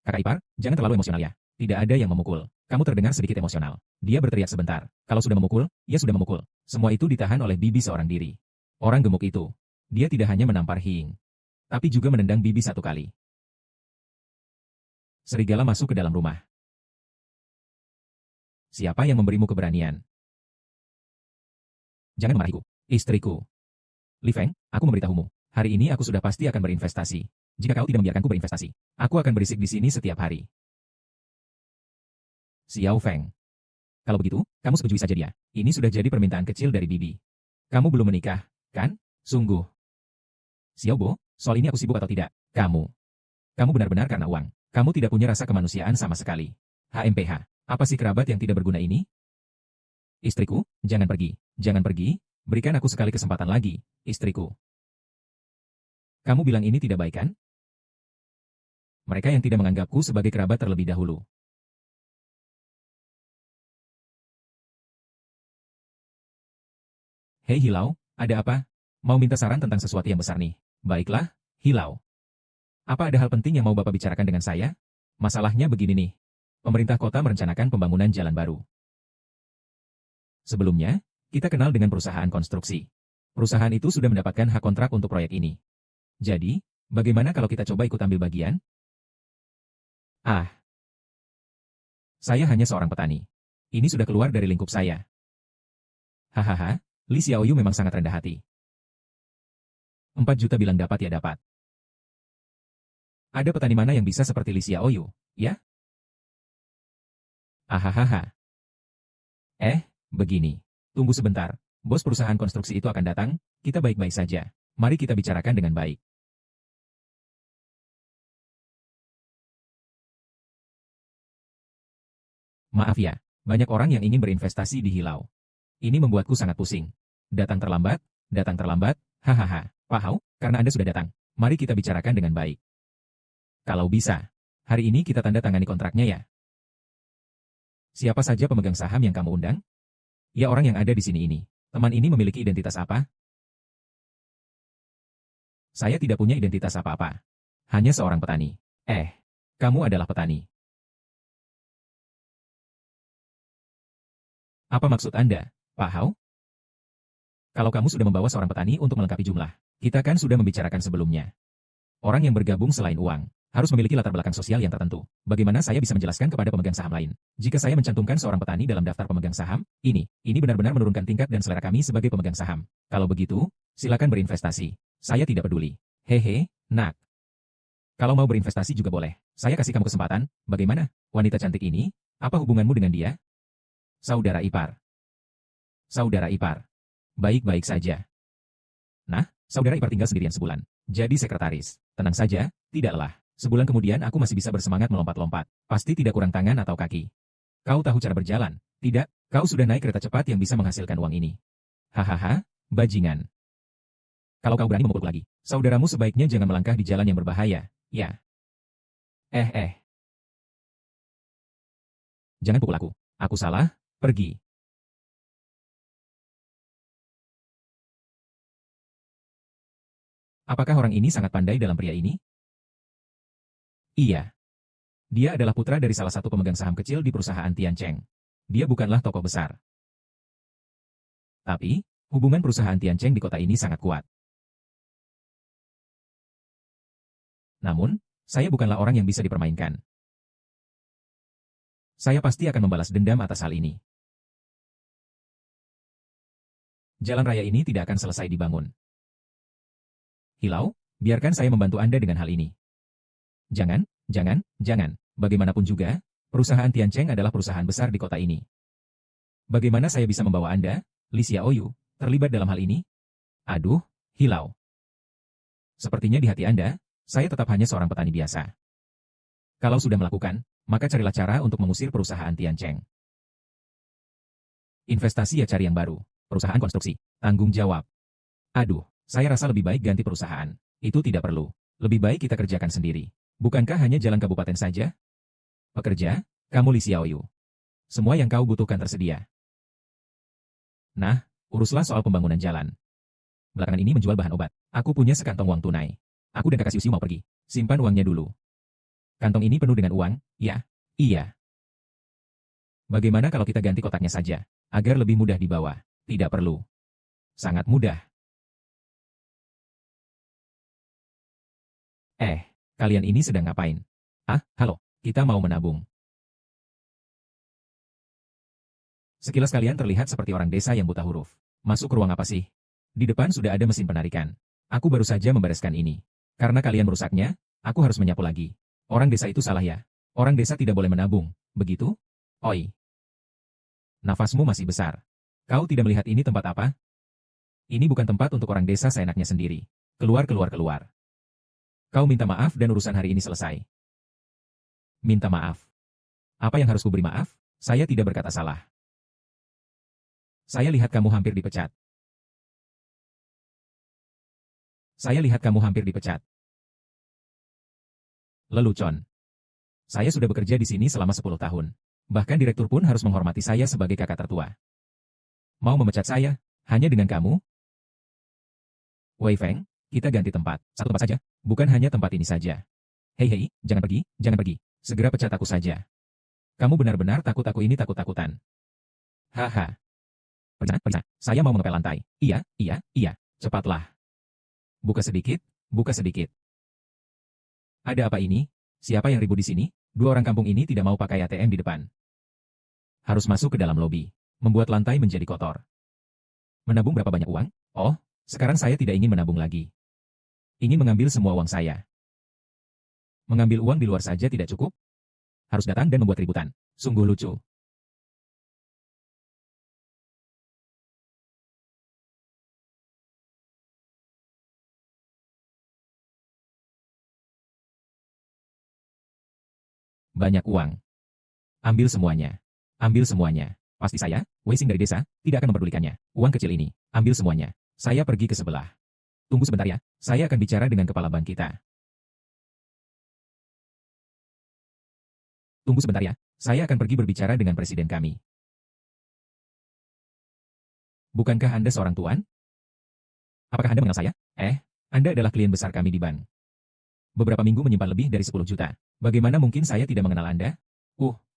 Kakak ipar, jangan terlalu emosional ya. Tidak ada yang memukul. Kamu terdengar sedikit emosional. Dia berteriak sebentar. Kalau sudah memukul, ia sudah memukul. Semua itu ditahan oleh bibi seorang diri. Orang gemuk itu. Dia tidak hanya menampar Hing, tapi juga menendang bibi 1 kali. Serigala masuk ke dalam rumah. Siapa yang memberimu keberanian? Jangan memarahiku. Istriku. Li Feng, aku memberitahumu. Hari ini aku sudah pasti akan berinvestasi. Jika kau tidak membiarkanku berinvestasi, aku akan berisik di sini setiap hari. Xiao Feng. Kalau begitu, kamu setujui saja dia. Ini sudah jadi permintaan kecil dari Bibi. Kamu belum menikah, kan? Sungguh. Xiaobo, soal ini aku sibuk atau tidak? Kamu benar-benar karena uang. Kamu tidak punya rasa kemanusiaan sama sekali. HMPH, apa sih kerabat yang tidak berguna ini? Istriku, jangan pergi. Jangan pergi, berikan aku sekali kesempatan lagi, istriku. Kamu bilang ini tidak baik kan? Mereka yang tidak menganggapku sebagai kerabat terlebih dahulu. Hei Hilau, ada apa? Mau minta saran tentang sesuatu yang besar nih. Baiklah, Hilau. Apa ada hal penting yang mau Bapak bicarakan dengan saya? Masalahnya begini nih. Pemerintah kota merencanakan pembangunan jalan baru. Sebelumnya, kita kenal dengan perusahaan konstruksi. Perusahaan itu sudah mendapatkan hak kontrak untuk proyek ini. Jadi, bagaimana kalau kita coba ikut ambil bagian? Ah, saya hanya seorang petani. Ini sudah keluar dari lingkup saya. Hahaha, Li Xiaoyu memang sangat rendah hati. 4 juta bilang dapat ya dapat. Ada petani mana yang bisa seperti Li Xiaoyu, ya? Ahahaha. Begini. Tunggu sebentar. Bos perusahaan konstruksi itu akan datang, kita baik-baik saja. Mari kita bicarakan dengan baik. Maaf ya, banyak orang yang ingin berinvestasi di Hilau. Ini membuatku sangat pusing. Datang terlambat, hahaha. Pak Hao, karena Anda sudah datang, mari kita bicarakan dengan baik. Kalau bisa, hari ini kita tanda tangani kontraknya ya. Siapa saja pemegang saham yang kamu undang? Ya orang yang ada di sini ini. Teman ini memiliki identitas apa? Saya tidak punya identitas apa-apa. Hanya seorang petani. Kamu adalah petani. Apa maksud Anda, Pak Hao? Kalau kamu sudah membawa seorang petani untuk melengkapi jumlah, kita kan sudah membicarakan sebelumnya. Orang yang bergabung selain uang, harus memiliki latar belakang sosial yang tertentu. Bagaimana saya bisa menjelaskan kepada pemegang saham lain? Jika saya mencantumkan seorang petani dalam daftar pemegang saham, ini benar-benar menurunkan tingkat dan selera kami sebagai pemegang saham. Kalau begitu, silakan berinvestasi. Saya tidak peduli. Hehe, nak. Kalau mau berinvestasi juga boleh. Saya kasih kamu kesempatan. Bagaimana? Wanita cantik ini, apa hubunganmu dengan dia? Saudara ipar. Saudara ipar. Baik-baik saja. Nah, saudara ipar tinggal sendirian sebulan. Jadi sekretaris. Tenang saja, tidak lelah. Sebulan kemudian aku masih bisa bersemangat melompat-lompat. Pasti tidak kurang tangan atau kaki. Kau tahu cara berjalan? Tidak, kau sudah naik kereta cepat yang bisa menghasilkan uang ini. Hahaha, bajingan. Kalau kau berani memukulku lagi, saudaramu sebaiknya jangan melangkah di jalan yang berbahaya, ya. Jangan pukul aku. Aku salah, pergi. Apakah orang ini sangat pandai dalam pria ini? Iya. Dia adalah putra dari salah satu pemegang saham kecil di perusahaan Tiancheng. Dia bukanlah tokoh besar. Tapi, hubungan perusahaan Tiancheng di kota ini sangat kuat. Namun, saya bukanlah orang yang bisa dipermainkan. Saya pasti akan membalas dendam atas hal ini. Jalan raya ini tidak akan selesai dibangun. Hilau, biarkan saya membantu Anda dengan hal ini. Jangan. Bagaimanapun juga, perusahaan Tiancheng adalah perusahaan besar di kota ini. Bagaimana saya bisa membawa Anda, Li Xiaoyu, terlibat dalam hal ini? Aduh, Hilau. Sepertinya di hati Anda, saya tetap hanya seorang petani biasa. Kalau sudah melakukan, maka carilah cara untuk mengusir perusahaan Tiancheng. Investasi ya cari yang baru. Perusahaan konstruksi. Tanggung jawab. Aduh, saya rasa lebih baik ganti perusahaan. Itu tidak perlu. Lebih baik kita kerjakan sendiri. Bukankah hanya jalan kabupaten saja? Pekerja, kamu Li Xiaoyu. Semua yang kau butuhkan tersedia. Nah, uruslah soal pembangunan jalan. Belakangan ini menjual bahan obat. Aku punya sekantong uang tunai. Aku dan kakak Siusiu mau pergi. Simpan uangnya dulu. Kantong ini penuh dengan uang, ya? Iya. Bagaimana kalau kita ganti kotaknya saja, agar lebih mudah dibawa? Tidak perlu. Sangat mudah. Kalian ini sedang ngapain? Halo, kita mau menabung. Sekilas kalian terlihat seperti orang desa yang buta huruf. Masuk ke ruang apa sih? Di depan sudah ada mesin penarikan. Aku baru saja membereskan ini. Karena kalian merusaknya, aku harus menyapu lagi. Orang desa itu salah ya. Orang desa tidak boleh menabung, begitu? Oi. Nafasmu masih besar. Kau tidak melihat ini tempat apa? Ini bukan tempat untuk orang desa seenaknya sendiri. Keluar, keluar, keluar. Kau minta maaf dan urusan hari ini selesai. Minta maaf. Apa yang harus kuberi maaf? Saya tidak berkata salah. Saya lihat kamu hampir dipecat. Saya lihat kamu hampir dipecat. Lelucon. Saya sudah bekerja di sini selama 10 tahun. Bahkan direktur pun harus menghormati saya sebagai kakak tertua. Mau memecat saya? Hanya dengan kamu? Wei Feng, kita ganti tempat. Satu tempat saja. Bukan hanya tempat ini saja. Hei hei, jangan pergi, jangan pergi. Segera pecat aku saja. Kamu benar-benar takut aku ini takut-takutan. Haha. Pergi sana. Saya mau mengepel lantai. Iya, iya, iya. Cepatlah. Buka sedikit, buka sedikit. Ada apa ini? Siapa yang ribut di sini? Dua orang kampung ini tidak mau pakai ATM di depan. Harus masuk ke dalam lobi. Membuat lantai menjadi kotor. Menabung berapa banyak uang? Oh, sekarang saya tidak ingin menabung lagi. Ingin mengambil semua uang saya. Mengambil uang di luar saja tidak cukup? Harus datang dan membuat ributan. Sungguh lucu. Banyak uang. Ambil semuanya. Ambil semuanya. Pasti saya, Wei Xing dari desa, tidak akan memperdulikannya. Uang kecil ini, ambil semuanya. Saya pergi ke sebelah. Tunggu sebentar ya, saya akan bicara dengan kepala bank kita. Tunggu sebentar ya, saya akan pergi berbicara dengan presiden kami. Bukankah Anda seorang tuan? Apakah Anda mengenal saya? Anda adalah klien besar kami di bank. Beberapa minggu menyimpan lebih dari 10 juta. Bagaimana mungkin saya tidak mengenal Anda?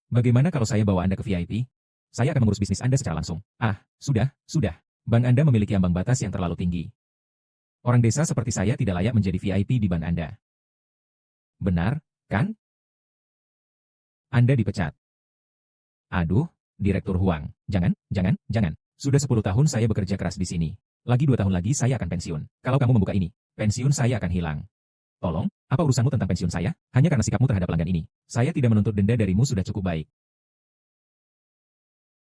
Bagaimana kalau saya bawa Anda ke VIP? Saya akan mengurus bisnis Anda secara langsung. Sudah. Bank Anda memiliki ambang batas yang terlalu tinggi. Orang desa seperti saya tidak layak menjadi VIP di bank Anda. Benar, kan? Anda dipecat. Aduh, Direktur Huang. Jangan. Sudah 10 tahun saya bekerja keras di sini. Lagi 2 tahun lagi saya akan pensiun. Kalau kamu membuka ini, pensiun saya akan hilang. Tolong, apa urusanmu tentang pensiun saya? Hanya karena sikapmu terhadap pelanggan ini. Saya tidak menuntut denda darimu sudah cukup baik.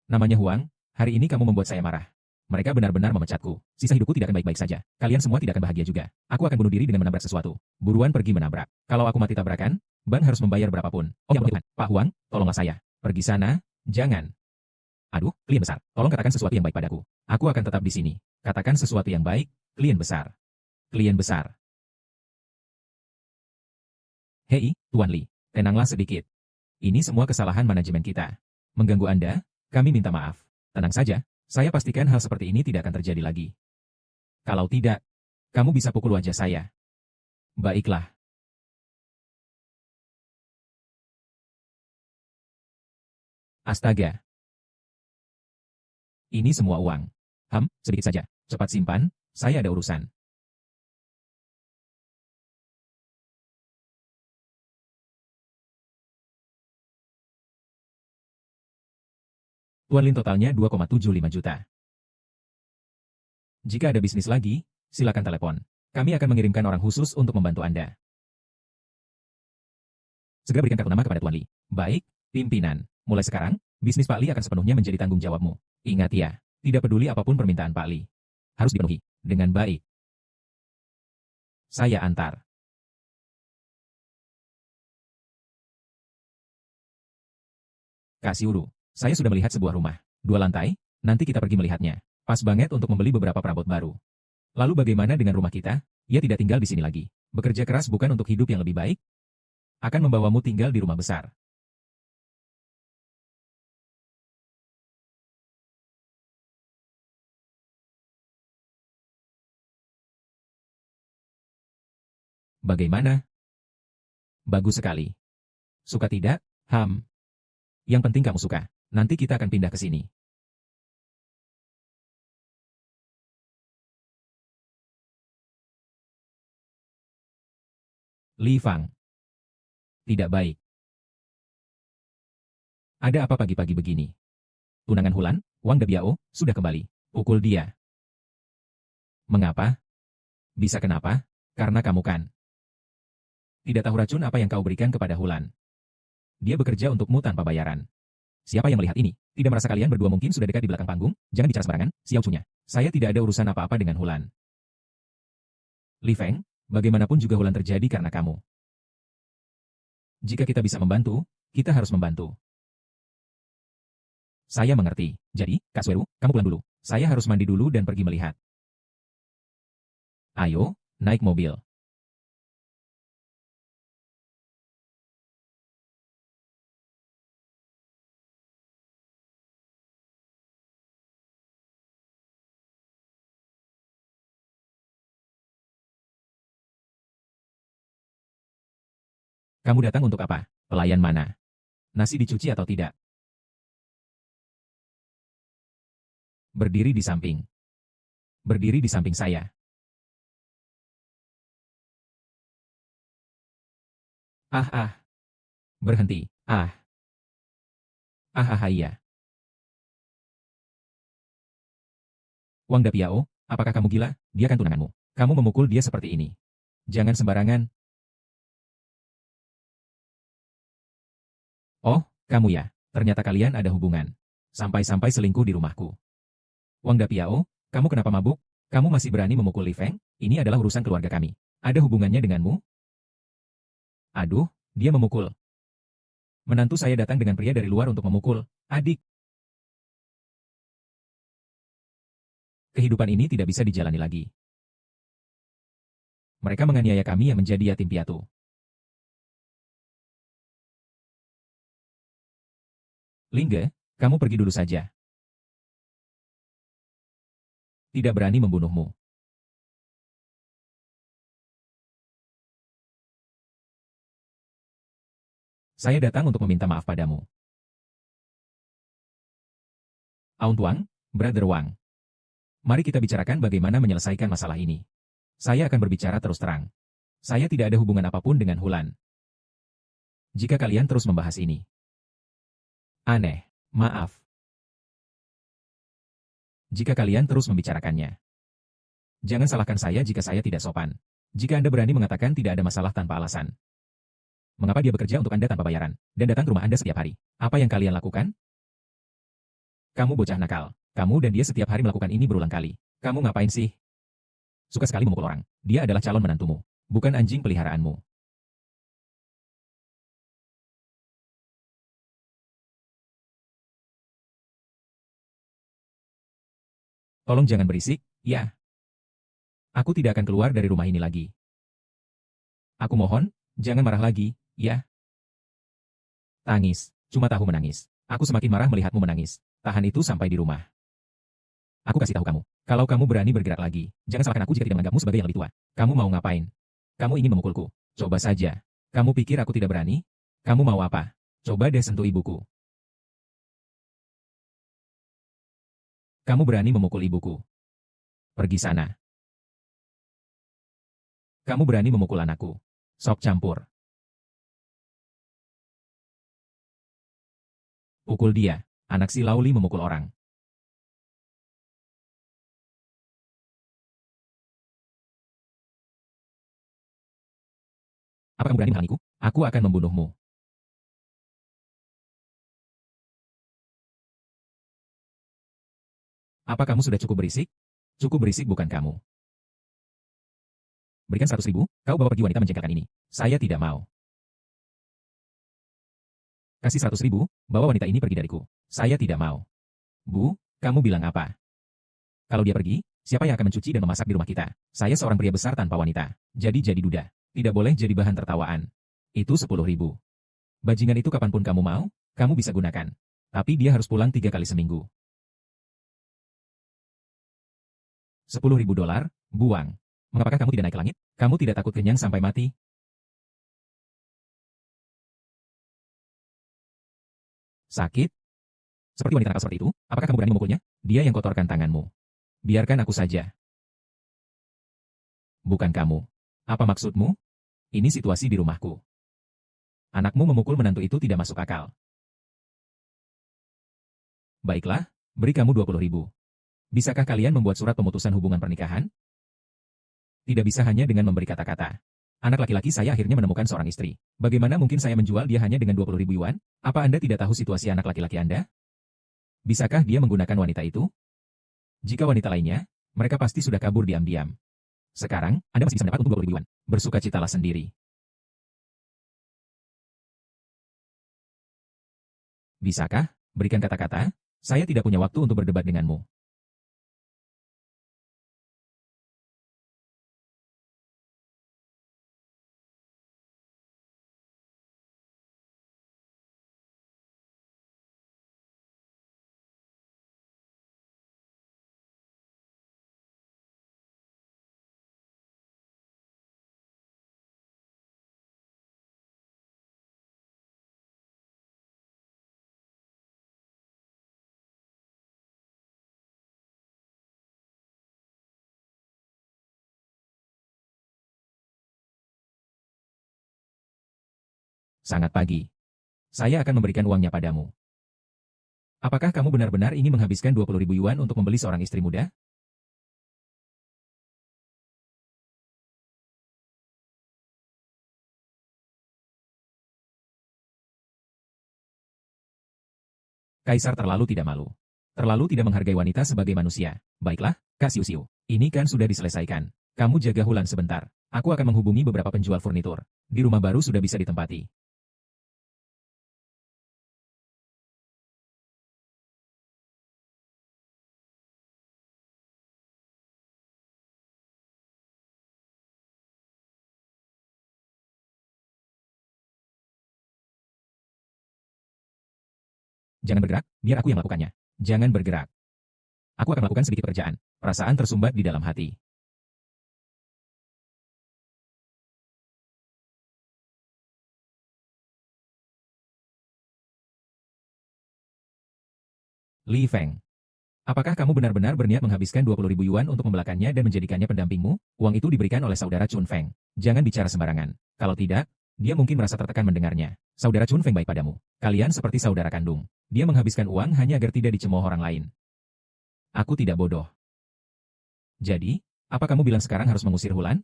Namanya Huang, hari ini kamu membuat saya marah. Mereka benar-benar memecatku. Sisa hidupku tidak akan baik-baik saja. Kalian semua tidak akan bahagia juga. Aku akan bunuh diri dengan menabrak sesuatu. Buruan pergi menabrak. Kalau aku mati tabrakan, bank harus membayar berapapun. Oh ya Tuhan, Pak Huang, tolonglah saya. Pergi sana, jangan. Aduh, klien besar, tolong katakan sesuatu yang baik padaku. Aku akan tetap di sini. Katakan sesuatu yang baik, klien besar. Klien besar. Hei, Tuan Li, tenanglah sedikit. Ini semua kesalahan manajemen kita. Mengganggu Anda, kami minta maaf. Tenang saja, saya pastikan hal seperti ini tidak akan terjadi lagi. Kalau tidak, kamu bisa pukul wajah saya. Baiklah. Astaga. Ini semua uang. Sedikit saja. Cepat simpan, saya ada urusan. Tuan Lin totalnya 2,75 juta. Jika ada bisnis lagi, silakan telepon. Kami akan mengirimkan orang khusus untuk membantu Anda. Segera berikan kartu nama kepada Tuan Li. Baik, pimpinan. Mulai sekarang, bisnis Pak Li akan sepenuhnya menjadi tanggung jawabmu. Ingat ya, tidak peduli apapun permintaan Pak Li. Harus dipenuhi dengan baik. Saya antar. Kak Siuru, saya sudah melihat sebuah rumah. 2 lantai, nanti kita pergi melihatnya. Pas banget untuk membeli beberapa perabot baru. Lalu bagaimana dengan rumah kita? Ia tidak tinggal di sini lagi. Bekerja keras bukan untuk hidup yang lebih baik? Akan membawamu tinggal di rumah besar. Bagaimana? Bagus sekali. Suka tidak? Yang penting kamu suka. Nanti kita akan pindah ke sini. Li Fang. Tidak baik. Ada apa pagi-pagi begini? Tunangan Hulan, Wang Debiao, sudah kembali. Pukul dia. Mengapa? Bisa kenapa? Karena kamu kan. Tidak tahu racun apa yang kau berikan kepada Hulan. Dia bekerja untukmu tanpa bayaran. Siapa yang melihat ini? Tidak merasa kalian berdua mungkin sudah dekat di belakang panggung? Jangan bicara sembarangan, Xiao Chunya. Saya tidak ada urusan apa-apa dengan Hulan. Li Feng, bagaimanapun juga Hulan terjadi karena kamu. Jika kita bisa membantu, kita harus membantu. Saya mengerti. Jadi, Kak Sueru, kamu pulang dulu. Saya harus mandi dulu dan pergi melihat. Ayo, naik mobil. Kamu datang untuk apa? Pelayan mana? Nasi dicuci atau tidak? Berdiri di samping. Berdiri di samping saya. Ah ah. Berhenti. Ah. Ah ah iya. Wang Dapiao, apakah kamu gila? Dia kan tunanganmu. Kamu memukul dia seperti ini. Jangan sembarangan. Oh, kamu ya. Ternyata kalian ada hubungan. Sampai-sampai selingkuh di rumahku. Wang Dapiao, kamu kenapa mabuk? Kamu masih berani memukul Li Feng? Ini adalah urusan keluarga kami. Ada hubungannya denganmu? Aduh, dia memukul. Menantu saya datang dengan pria dari luar untuk memukul. Adik. Kehidupan ini tidak bisa dijalani lagi. Mereka menganiaya kami yang menjadi yatim piatu. Lingge, kamu pergi dulu saja. Tidak berani membunuhmu. Saya datang untuk meminta maaf padamu. Aun Tuang, Brother Wang. Mari kita bicarakan bagaimana menyelesaikan masalah ini. Saya akan berbicara terus terang. Saya tidak ada hubungan apapun dengan Hulan. Jika kalian terus membahas ini. Aneh. Maaf. Jika kalian terus membicarakannya. Jangan salahkan saya jika saya tidak sopan. Jika Anda berani mengatakan tidak ada masalah tanpa alasan. Mengapa dia bekerja untuk Anda tanpa bayaran, dan datang ke rumah Anda setiap hari? Apa yang kalian lakukan? Kamu bocah nakal. Kamu dan dia setiap hari melakukan ini berulang kali. Kamu ngapain sih? Suka sekali memukul orang. Dia adalah calon menantumu, bukan anjing peliharaanmu. Tolong jangan berisik, ya. Aku tidak akan keluar dari rumah ini lagi. Aku mohon, jangan marah lagi, ya. Tangis, cuma tahu menangis. Aku semakin marah melihatmu menangis. Tahan itu sampai di rumah. Aku kasih tahu kamu, kalau kamu berani bergerak lagi, jangan salahkan aku jika tidak menganggapmu sebagai yang lebih tua. Kamu mau ngapain? Kamu ingin memukulku? Coba saja. Kamu pikir aku tidak berani? Kamu mau apa? Coba deh sentuh ibuku. Kamu berani memukul ibuku? Pergi sana. Kamu berani memukul anakku? Sok campur. Pukul dia. Anak si Lauli memukul orang. Apa kamu berani menghalangiku? Aku akan membunuhmu. Apa kamu sudah cukup berisik? Cukup berisik bukan kamu. Berikan 100.000, kau bawa pergi wanita menjengkelkan ini. Saya tidak mau. Kasih 100.000, bawa wanita ini pergi dariku. Saya tidak mau. Bu, kamu bilang apa? Kalau dia pergi, siapa yang akan mencuci dan memasak di rumah kita? Saya seorang pria besar tanpa wanita. Jadi duda. Tidak boleh jadi bahan tertawaan. Itu 10.000. Bajingan itu kapanpun kamu mau, kamu bisa gunakan. Tapi dia harus pulang 3 kali seminggu. $10.000, buang. Mengapakah kamu tidak naik ke langit? Kamu tidak takut kenyang sampai mati? Sakit? Seperti wanita nakal seperti itu, apakah kamu berani memukulnya? Dia yang kotorkan tanganmu. Biarkan aku saja. Bukan kamu. Apa maksudmu? Ini situasi di rumahku. Anakmu memukul menantu itu tidak masuk akal. Baiklah, beri kamu 20.000. Bisakah kalian membuat surat pemutusan hubungan pernikahan? Tidak bisa hanya dengan memberi kata-kata. Anak laki-laki saya akhirnya menemukan seorang istri. Bagaimana mungkin saya menjual dia hanya dengan 20.000 yuan? Apa Anda tidak tahu situasi anak laki-laki Anda? Bisakah dia menggunakan wanita itu? Jika wanita lainnya, mereka pasti sudah kabur diam-diam. Sekarang, Anda masih bisa mendapat untung 20.000 yuan. Bersukacitalah sendiri. Bisakah? Berikan kata-kata. Saya tidak punya waktu untuk berdebat denganmu. Sangat pagi. Saya akan memberikan uangnya padamu. Apakah kamu benar-benar ingin menghabiskan 20.000 yuan untuk membeli seorang istri muda? Kaisar terlalu tidak malu. Terlalu tidak menghargai wanita sebagai manusia. Baiklah, Cassius. Ini kan sudah diselesaikan. Kamu jaga Hulan sebentar. Aku akan menghubungi beberapa penjual furnitur. Di rumah baru sudah bisa ditempati. Jangan bergerak, biar aku yang melakukannya. Jangan bergerak. Aku akan melakukan sedikit pekerjaan. Perasaan tersumbat di dalam hati. Li Feng. Apakah kamu benar-benar berniat menghabiskan 20.000 yuan untuk membelakannya dan menjadikannya pendampingmu? Uang itu diberikan oleh saudara Chun Feng. Jangan bicara sembarangan. Kalau tidak, dia mungkin merasa tertekan mendengarnya. Saudara Chun Feng baik padamu. Kalian seperti saudara kandung. Dia menghabiskan uang hanya agar tidak dicemooh orang lain. Aku tidak bodoh. Jadi, apa kamu bilang sekarang harus mengusir Hulan?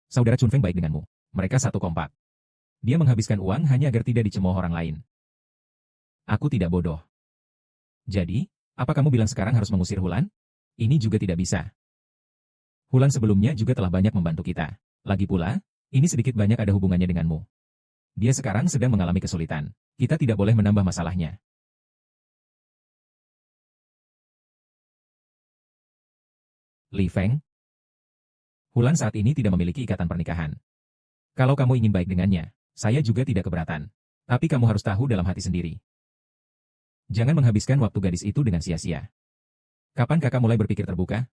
Saudara Chun Feng baik denganmu. Mereka satu kompak. Dia menghabiskan uang hanya agar tidak dicemooh orang lain. Aku tidak bodoh. Jadi, apa kamu bilang sekarang harus mengusir Hulan? Ini juga tidak bisa. Hulan sebelumnya juga telah banyak membantu kita. Lagi pula, ini sedikit banyak ada hubungannya denganmu. Dia sekarang sedang mengalami kesulitan. Kita tidak boleh menambah masalahnya. Li Feng, Hulan saat ini tidak memiliki ikatan pernikahan. Kalau kamu ingin baik dengannya, saya juga tidak keberatan. Tapi kamu harus tahu dalam hati sendiri. Jangan menghabiskan waktu gadis itu dengan sia-sia. Kapan kakak mulai berpikir terbuka?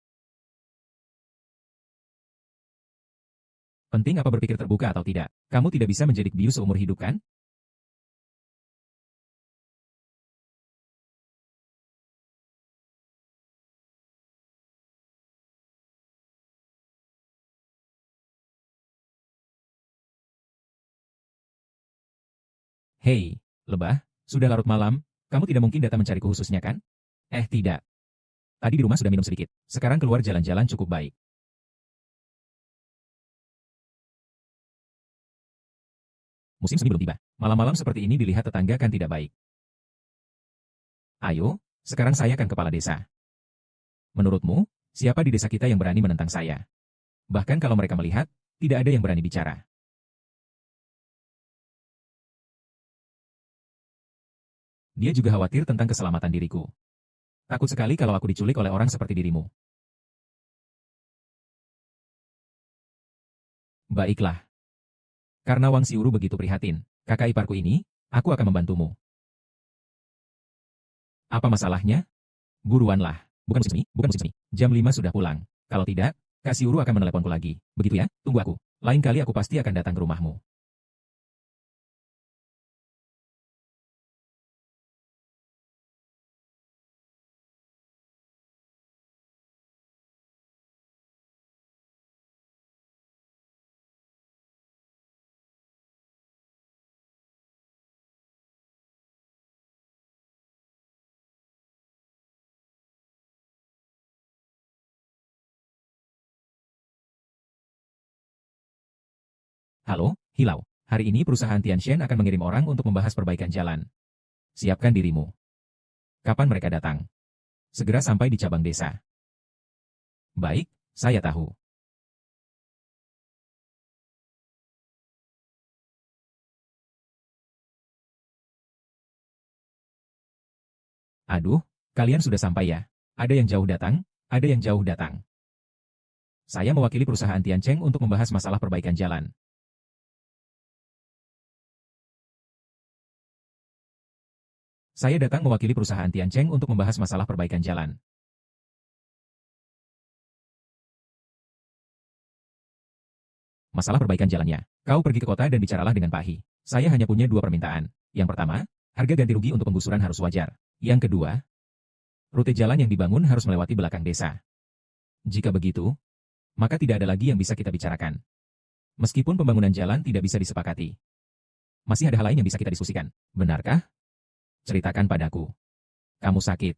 Penting apa berpikir terbuka atau tidak? Kamu tidak bisa menjadi bius seumur hidup kan? Hei, lebah, sudah larut malam, kamu tidak mungkin datang mencariku khususnya kan? Tidak. Tadi di rumah sudah minum sedikit. Sekarang keluar jalan-jalan cukup baik. Musim semi belum tiba. Malam-malam seperti ini dilihat tetangga kan tidak baik. Ayo, sekarang saya kan kepala desa. Menurutmu, siapa di desa kita yang berani menentang saya? Bahkan kalau mereka melihat, tidak ada yang berani bicara. Dia juga khawatir tentang keselamatan diriku. Takut sekali kalau aku diculik oleh orang seperti dirimu. Baiklah. Karena Wang Xiuru begitu prihatin, kakak iparku ini, aku akan membantumu. Apa masalahnya? Buruanlah. Bukan musim semi. Jam 5 sudah pulang. Kalau tidak, Kak Xiuru akan meneleponku lagi. Begitu ya, tunggu aku. Lain kali aku pasti akan datang ke rumahmu. Halo, Hilau. Hari ini perusahaan Tianshan akan mengirim orang untuk membahas perbaikan jalan. Siapkan dirimu. Kapan mereka datang? Segera sampai di cabang desa. Baik, saya tahu. Aduh, kalian sudah sampai ya? Ada yang jauh datang, ada yang jauh datang. Saya mewakili perusahaan Tiancheng untuk membahas masalah perbaikan jalan. Saya datang mewakili perusahaan Tiancheng untuk membahas masalah perbaikan jalan. Masalah perbaikan jalannya. Kau pergi ke kota dan bicaralah dengan Pak Hi. Saya hanya punya dua permintaan. Yang pertama, harga ganti rugi untuk penggusuran harus wajar. Yang kedua, rute jalan yang dibangun harus melewati belakang desa. Jika begitu, maka tidak ada lagi yang bisa kita bicarakan. Meskipun pembangunan jalan tidak bisa disepakati. Masih ada hal lain yang bisa kita diskusikan. Benarkah? Ceritakan padaku. Kamu sakit.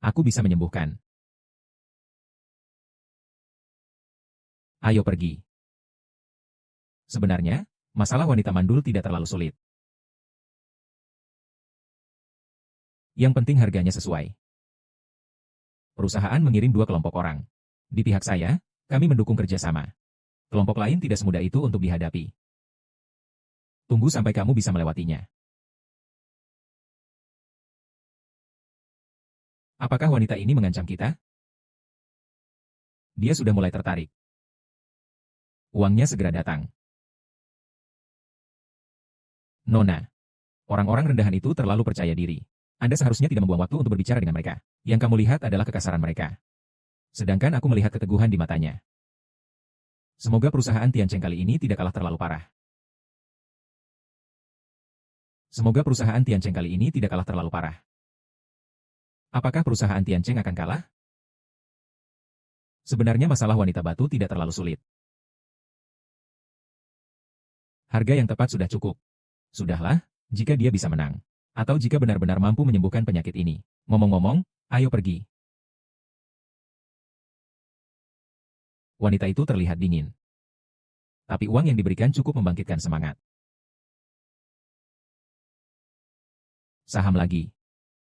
Aku bisa menyembuhkan. Ayo pergi. Sebenarnya, masalah wanita mandul tidak terlalu sulit. Yang penting harganya sesuai. Perusahaan mengirim 2 kelompok orang. Di pihak saya, kami mendukung kerjasama. Kelompok lain tidak semudah itu untuk dihadapi. Tunggu sampai kamu bisa melewatinya. Apakah wanita ini mengancam kita? Dia sudah mulai tertarik. Uangnya segera datang. Nona, orang-orang rendahan itu terlalu percaya diri. Anda seharusnya tidak membuang waktu untuk berbicara dengan mereka. Yang kamu lihat adalah kekasaran mereka. Sedangkan aku melihat keteguhan di matanya. Semoga perusahaan Tiancheng kali ini tidak kalah terlalu parah. Semoga perusahaan Tiancheng kali ini tidak kalah terlalu parah. Apakah perusahaan Tiancheng akan kalah? Sebenarnya masalah wanita batu tidak terlalu sulit. Harga yang tepat sudah cukup. Sudahlah, jika dia bisa menang. Atau jika benar-benar mampu menyembuhkan penyakit ini. Ngomong-ngomong, ayo pergi. Wanita itu terlihat dingin. Tapi uang yang diberikan cukup membangkitkan semangat. Saham lagi.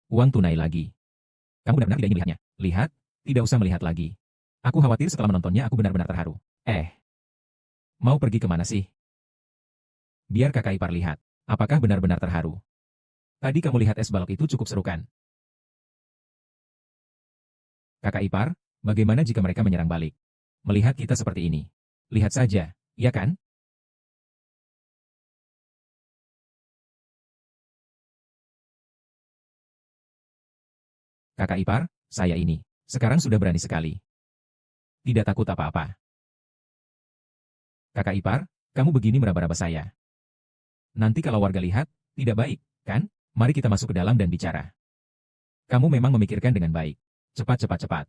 Uang tunai lagi. Kamu benar-benar tidak ingin melihatnya. Lihat, tidak usah melihat lagi. Aku khawatir setelah menontonnya aku benar-benar terharu. Mau pergi kemana sih? Biar kakak ipar lihat. Apakah benar-benar terharu? Tadi kamu lihat es balok itu cukup seru kan? Kakak ipar, bagaimana jika mereka menyerang balik? Melihat kita seperti ini. Lihat saja, ya kan? Kakak ipar, saya ini. Sekarang sudah berani sekali. Tidak takut apa-apa. Kakak ipar, kamu begini meraba-raba saya. Nanti kalau warga lihat, tidak baik, kan? Mari kita masuk ke dalam dan bicara. Kamu memang memikirkan dengan baik. Cepat, cepat, cepat.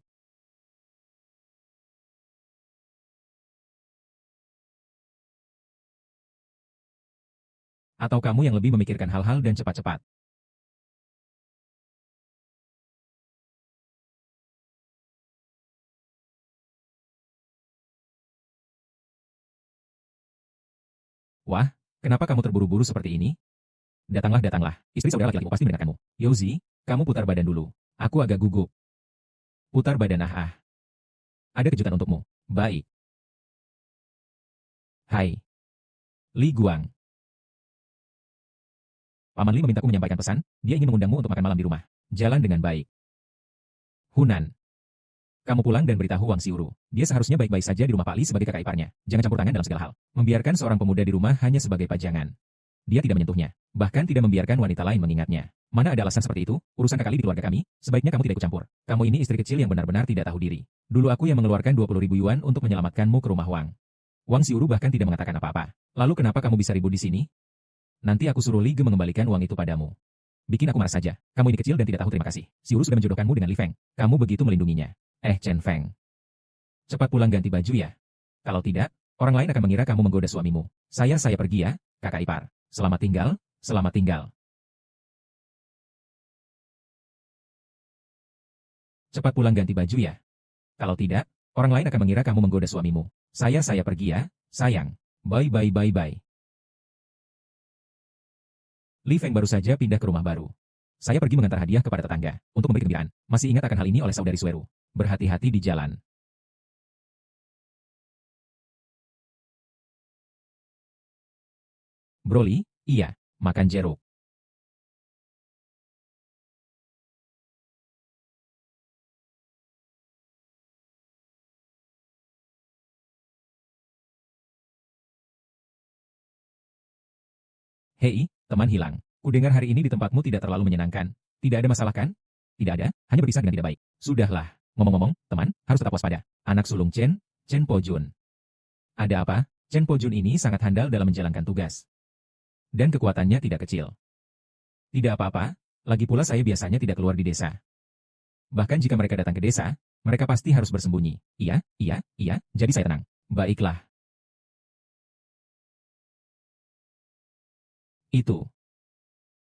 Atau kamu yang lebih memikirkan hal-hal dan cepat-cepat. Wah, kenapa kamu terburu-buru seperti ini? Datanglah, datanglah. Istri saudara laki-lakiku pasti mendengarkanmu. Yozi, kamu putar badan dulu. Aku agak gugup. Putar badan ah. Ada kejutan untukmu. Baik. Hai. Li Guang. Paman Li memintaku menyampaikan pesan, dia ingin mengundangmu untuk makan malam di rumah. Jalan dengan baik. Hunan. Kamu pulang dan beritahu Wang Xiuru. Dia seharusnya baik-baik saja di rumah Pak Li sebagai kakak iparnya. Jangan campur tangan dalam segala hal. Membiarkan seorang pemuda di rumah hanya sebagai pajangan. Dia tidak menyentuhnya. Bahkan tidak membiarkan wanita lain mengingatnya. Mana ada alasan seperti itu? Urusan kakak Li di keluarga kami, sebaiknya kamu tidak ikut campur. Kamu ini istri kecil yang benar-benar tidak tahu diri. Dulu aku yang mengeluarkan 20.000 yuan untuk menyelamatkanmu ke rumah Wang. Wang Xiuru bahkan tidak mengatakan apa-apa. Lalu kenapa kamu bisa ribut di sini? Nanti aku suruh Li Ge mengembalikan uang itu padamu. Bikin aku marah saja. Kamu ini kecil dan tidak tahu terima kasih. Xiuru sudah menjodohkanmu dengan Li Feng. Kamu begitu melindunginya. Chen Feng. Cepat pulang ganti baju ya. Kalau tidak, orang lain akan mengira kamu menggoda suamimu. Saya pergi ya, kakak ipar. Selamat tinggal, selamat tinggal. Cepat pulang ganti baju ya. Kalau tidak, orang lain akan mengira kamu menggoda suamimu. Saya pergi ya, sayang. Bye bye bye bye. Li Feng baru saja pindah ke rumah baru. Saya pergi mengantar hadiah kepada tetangga, untuk memberi kegembiraan. Masih ingat akan hal ini oleh saudari Sueru. Berhati-hati di jalan. Broly, iya, makan jeruk. Hei, teman hilang. Kudengar hari ini di tempatmu tidak terlalu menyenangkan. Tidak ada masalah kan? Tidak ada, hanya berpisah dengan tidak baik. Sudahlah. Ngomong-ngomong, teman, harus tetap waspada. Anak sulung Chen Po Jun. Ada apa? Chen Po Jun ini sangat handal dalam menjalankan tugas. Dan kekuatannya tidak kecil. Tidak apa-apa, lagi pula saya biasanya tidak keluar di desa. Bahkan jika mereka datang ke desa, mereka pasti harus bersembunyi. Iya, iya, iya, jadi saya tenang. Baiklah. Itu.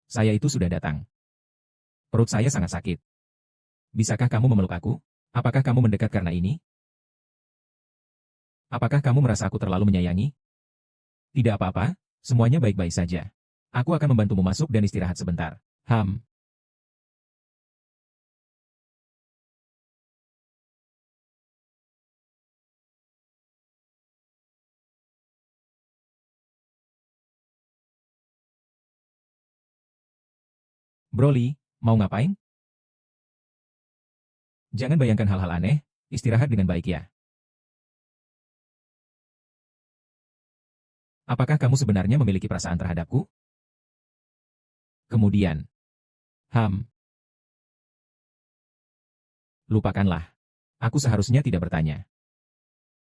Saya itu sudah datang. Perut saya sangat sakit. Bisakah kamu memeluk aku? Apakah kamu mendekat karena ini? Apakah kamu merasa aku terlalu menyayangi? Tidak apa-apa, semuanya baik-baik saja. Aku akan membantumu masuk dan istirahat sebentar. Broly, mau ngapain? Jangan bayangkan hal-hal aneh, istirahat dengan baik ya. Apakah kamu sebenarnya memiliki perasaan terhadapku? Kemudian, lupakanlah. Aku seharusnya tidak bertanya.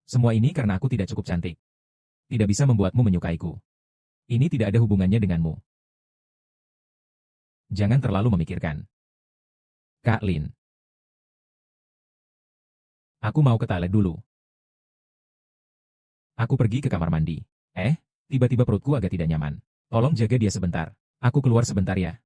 Semua ini karena aku tidak cukup cantik. Tidak bisa membuatmu menyukaiku. Ini tidak ada hubungannya denganmu. Jangan terlalu memikirkan. Kak Lin. Aku mau ke toilet dulu. Aku pergi ke kamar mandi. Tiba-tiba perutku agak tidak nyaman. Tolong jaga dia sebentar. Aku keluar sebentar ya.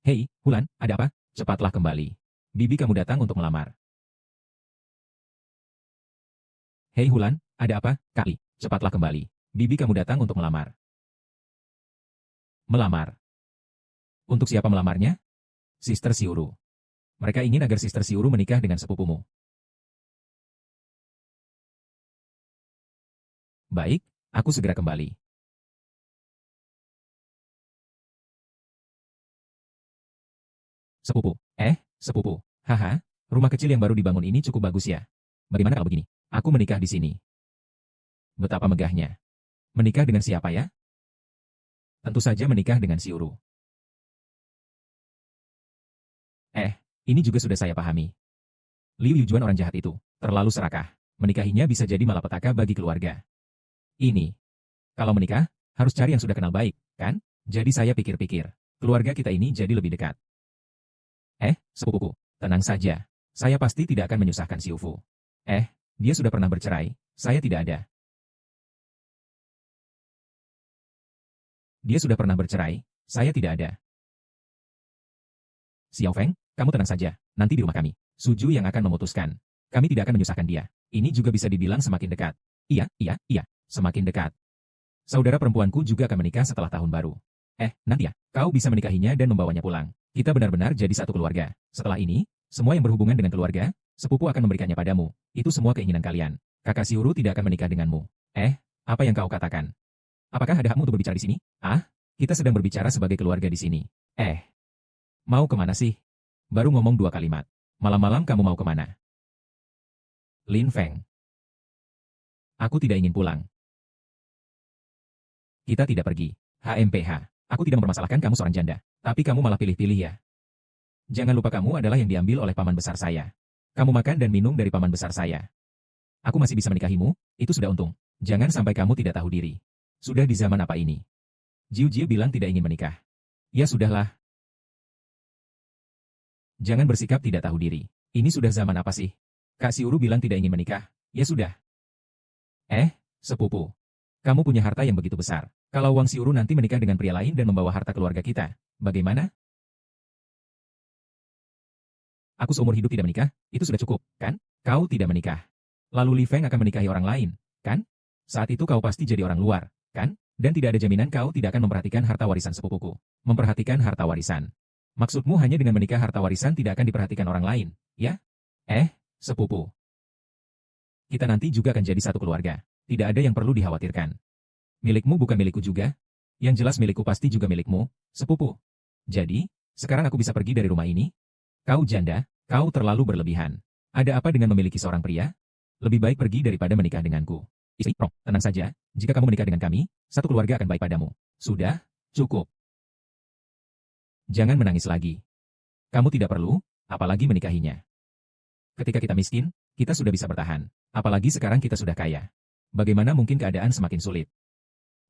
Hei, Hulan, ada apa? Cepatlah kembali. Bibi kamu datang untuk melamar. Hei Hulan, ada apa? Kak Li, cepatlah kembali. Bibi kamu datang untuk melamar. Melamar. Untuk siapa melamarnya? Sister Siuru. Mereka ingin agar Sister Siuru menikah dengan sepupumu. Baik, aku segera kembali. Sepupu. Sepupu. Haha, rumah kecil yang baru dibangun ini cukup bagus ya. Bagaimana kalau begini? Aku menikah di sini. Betapa megahnya. Menikah dengan siapa ya? Tentu saja menikah dengan Siuru. Ini juga sudah saya pahami. Liu Yujuan orang jahat itu, terlalu serakah. Menikahinya bisa jadi malapetaka bagi keluarga. Ini. Kalau menikah, harus cari yang sudah kenal baik, kan? Jadi saya pikir-pikir, keluarga kita ini jadi lebih dekat. Sepupuku, tenang saja. Saya pasti tidak akan menyusahkan si Ufu. Dia sudah pernah bercerai, saya tidak ada. Dia sudah pernah bercerai, saya tidak ada. Xiao Feng, kamu tenang saja, nanti di rumah kami. Suju yang akan memutuskan. Kami tidak akan menyusahkan dia. Ini juga bisa dibilang semakin dekat. Iya, semakin dekat. Saudara perempuanku juga akan menikah setelah tahun baru. Nanti ya, kau bisa menikahinya dan membawanya pulang. Kita benar-benar jadi satu keluarga. Setelah ini, semua yang berhubungan dengan keluarga, sepupu akan memberikannya padamu. Itu semua keinginan kalian. Kakak Siuru tidak akan menikah denganmu. Apa yang kau katakan? Apakah ada hakmu untuk berbicara di sini? Kita sedang berbicara sebagai keluarga di sini. Mau kemana sih? Baru ngomong 2 kalimat. Malam-malam kamu mau kemana? Lin Feng. Aku tidak ingin pulang. Kita tidak pergi. HMPH. Aku tidak mempermasalahkan kamu seorang janda. Tapi kamu malah pilih-pilih ya. Jangan lupa kamu adalah yang diambil oleh paman besar saya. Kamu makan dan minum dari paman besar saya. Aku masih bisa menikahimu, itu sudah untung. Jangan sampai kamu tidak tahu diri. Sudah di zaman apa ini? Jiu Jiu bilang tidak ingin menikah. Ya sudahlah. Jangan bersikap tidak tahu diri. Ini sudah zaman apa sih? Kak Siuru bilang tidak ingin menikah. Ya sudah. Sepupu. Kamu punya harta yang begitu besar. Kalau Wang Siuru nanti menikah dengan pria lain dan membawa harta keluarga kita, bagaimana? Aku seumur hidup tidak menikah, itu sudah cukup, kan? Kau tidak menikah. Lalu Li Feng akan menikahi orang lain, kan? Saat itu kau pasti jadi orang luar, kan? Dan tidak ada jaminan kau tidak akan memperhatikan harta warisan sepupuku. Memperhatikan harta warisan. Maksudmu hanya dengan menikah harta warisan tidak akan diperhatikan orang lain, ya? Sepupu. Kita nanti juga akan jadi satu keluarga. Tidak ada yang perlu dikhawatirkan. Milikmu bukan milikku juga. Yang jelas milikku pasti juga milikmu, sepupu. Jadi, sekarang aku bisa pergi dari rumah ini? Kau janda, kau terlalu berlebihan. Ada apa dengan memiliki seorang pria? Lebih baik pergi daripada menikah denganku. Istri, tenang saja. Jika kamu menikah dengan kami, satu keluarga akan baik padamu. Sudah, cukup. Jangan menangis lagi. Kamu tidak perlu, apalagi menikahinya. Ketika kita miskin, kita sudah bisa bertahan. Apalagi sekarang kita sudah kaya. Bagaimana mungkin keadaan semakin sulit?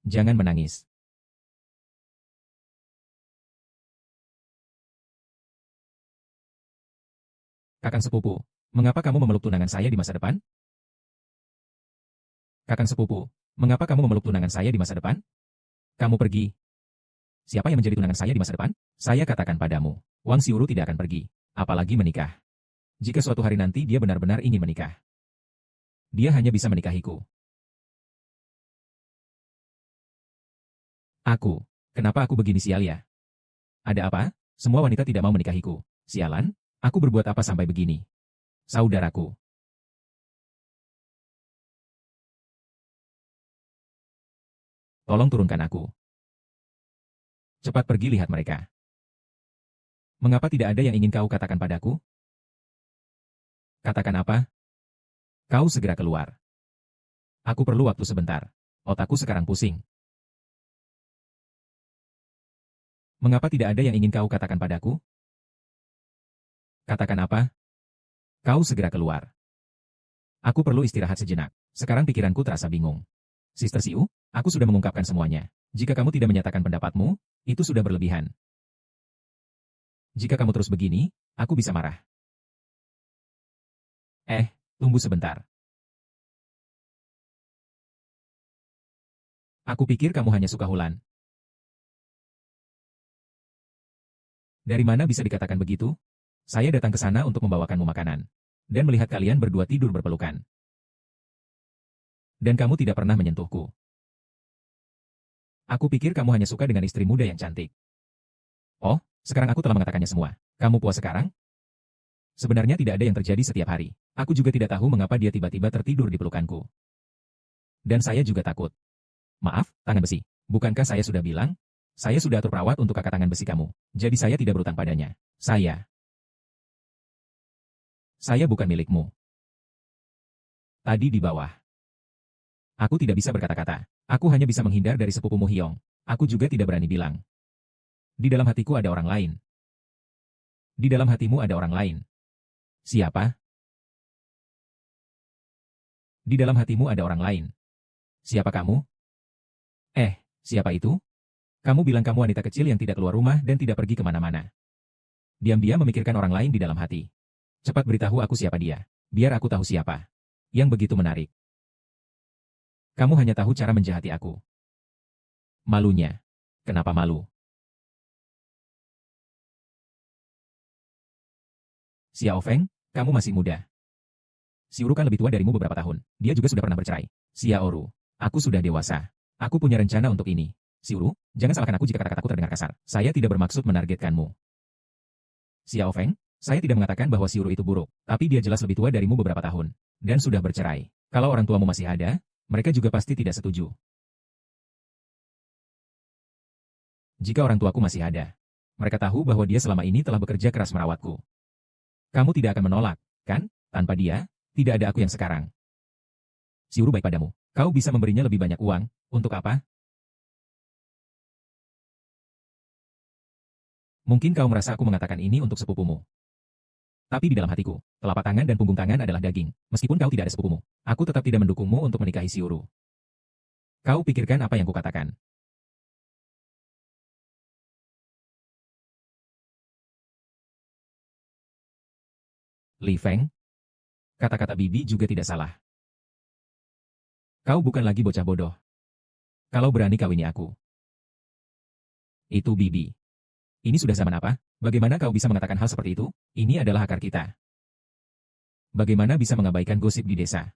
Jangan menangis. Kakang sepupu, mengapa kamu memeluk tunangan saya di masa depan? Kakang sepupu, mengapa kamu memeluk tunangan saya di masa depan? Kamu pergi. Siapa yang menjadi tunangan saya di masa depan? Saya katakan padamu, Wang Siuru tidak akan pergi, apalagi menikah. Jika suatu hari nanti dia benar-benar ingin menikah, dia hanya bisa menikahiku. Kenapa aku begini sial ya? Ada apa? Semua wanita tidak mau menikahiku. Sialan, aku berbuat apa sampai begini? Saudaraku. Tolong turunkan aku. Cepat pergi lihat mereka. Mengapa tidak ada yang ingin kau katakan padaku? Katakan apa? Kau segera keluar. Aku perlu waktu sebentar. Otakku sekarang pusing. Mengapa tidak ada yang ingin kau katakan padaku? Katakan apa? Kau segera keluar. Aku perlu istirahat sejenak. Sekarang pikiranku terasa bingung. Sister Siu, aku sudah mengungkapkan semuanya. Jika kamu tidak menyatakan pendapatmu, itu sudah berlebihan. Jika kamu terus begini, aku bisa marah. Tunggu sebentar. Aku pikir kamu hanya suka Hulan. Dari mana bisa dikatakan begitu? Saya datang ke sana untuk membawakanmu makanan. Dan melihat kalian berdua tidur berpelukan. Dan kamu tidak pernah menyentuhku. Aku pikir kamu hanya suka dengan istri muda yang cantik. Oh, sekarang aku telah mengatakannya semua. Kamu puas sekarang? Sebenarnya tidak ada yang terjadi setiap hari. Aku juga tidak tahu mengapa dia tiba-tiba tertidur di pelukanku. Dan saya juga takut. Maaf, tangan besi. Bukankah saya sudah bilang? Saya sudah atur perawat untuk kakak tangan besi kamu. Jadi saya tidak berutang padanya. Saya bukan milikmu. Tadi di bawah. Aku tidak bisa berkata-kata. Aku hanya bisa menghindar dari sepupumu Hyong. Aku juga tidak berani bilang. Di dalam hatiku ada orang lain. Di dalam hatimu ada orang lain. Siapa? Di dalam hatimu ada orang lain. Siapa kamu? Siapa itu? Kamu bilang kamu wanita kecil yang tidak keluar rumah dan tidak pergi kemana-mana. Diam-diam memikirkan orang lain di dalam hati. Cepat beritahu aku siapa dia. Biar aku tahu siapa. Yang begitu menarik. Kamu hanya tahu cara menjahati aku. Malunya. Kenapa malu? Xiao Feng, kamu masih muda. Xiuru kan lebih tua darimu beberapa tahun. Dia juga sudah pernah bercerai. Xiaoru, aku sudah dewasa. Aku punya rencana untuk ini. Xiuru, jangan salahkan aku jika kata-kataku terdengar kasar. Saya tidak bermaksud menargetkanmu. Xiao Feng, saya tidak mengatakan bahwa Xiuru itu buruk, tapi dia jelas lebih tua darimu beberapa tahun. Dan sudah bercerai. Kalau orang tuamu masih ada, mereka juga pasti tidak setuju. Jika orang tuaku masih ada, mereka tahu bahwa dia selama ini telah bekerja keras merawatku. Kamu tidak akan menolak, kan? Tanpa dia, tidak ada aku yang sekarang. Siuru baik padamu. Kau bisa memberinya lebih banyak uang. Untuk apa? Mungkin kau merasa aku mengatakan ini untuk sepupumu. Tapi di dalam hatiku, telapak tangan dan punggung tangan adalah daging. Meskipun kau tidak ada sepupumu, aku tetap tidak mendukungmu untuk menikahi Siuru. Kau pikirkan apa yang kukatakan. Li Feng, kata-kata Bibi juga tidak salah. Kau bukan lagi bocah bodoh. Kalau berani kawini aku. Itu Bibi. Ini sudah zaman apa? Bagaimana kau bisa mengatakan hal seperti itu? Ini adalah akar kita. Bagaimana bisa mengabaikan gosip di desa?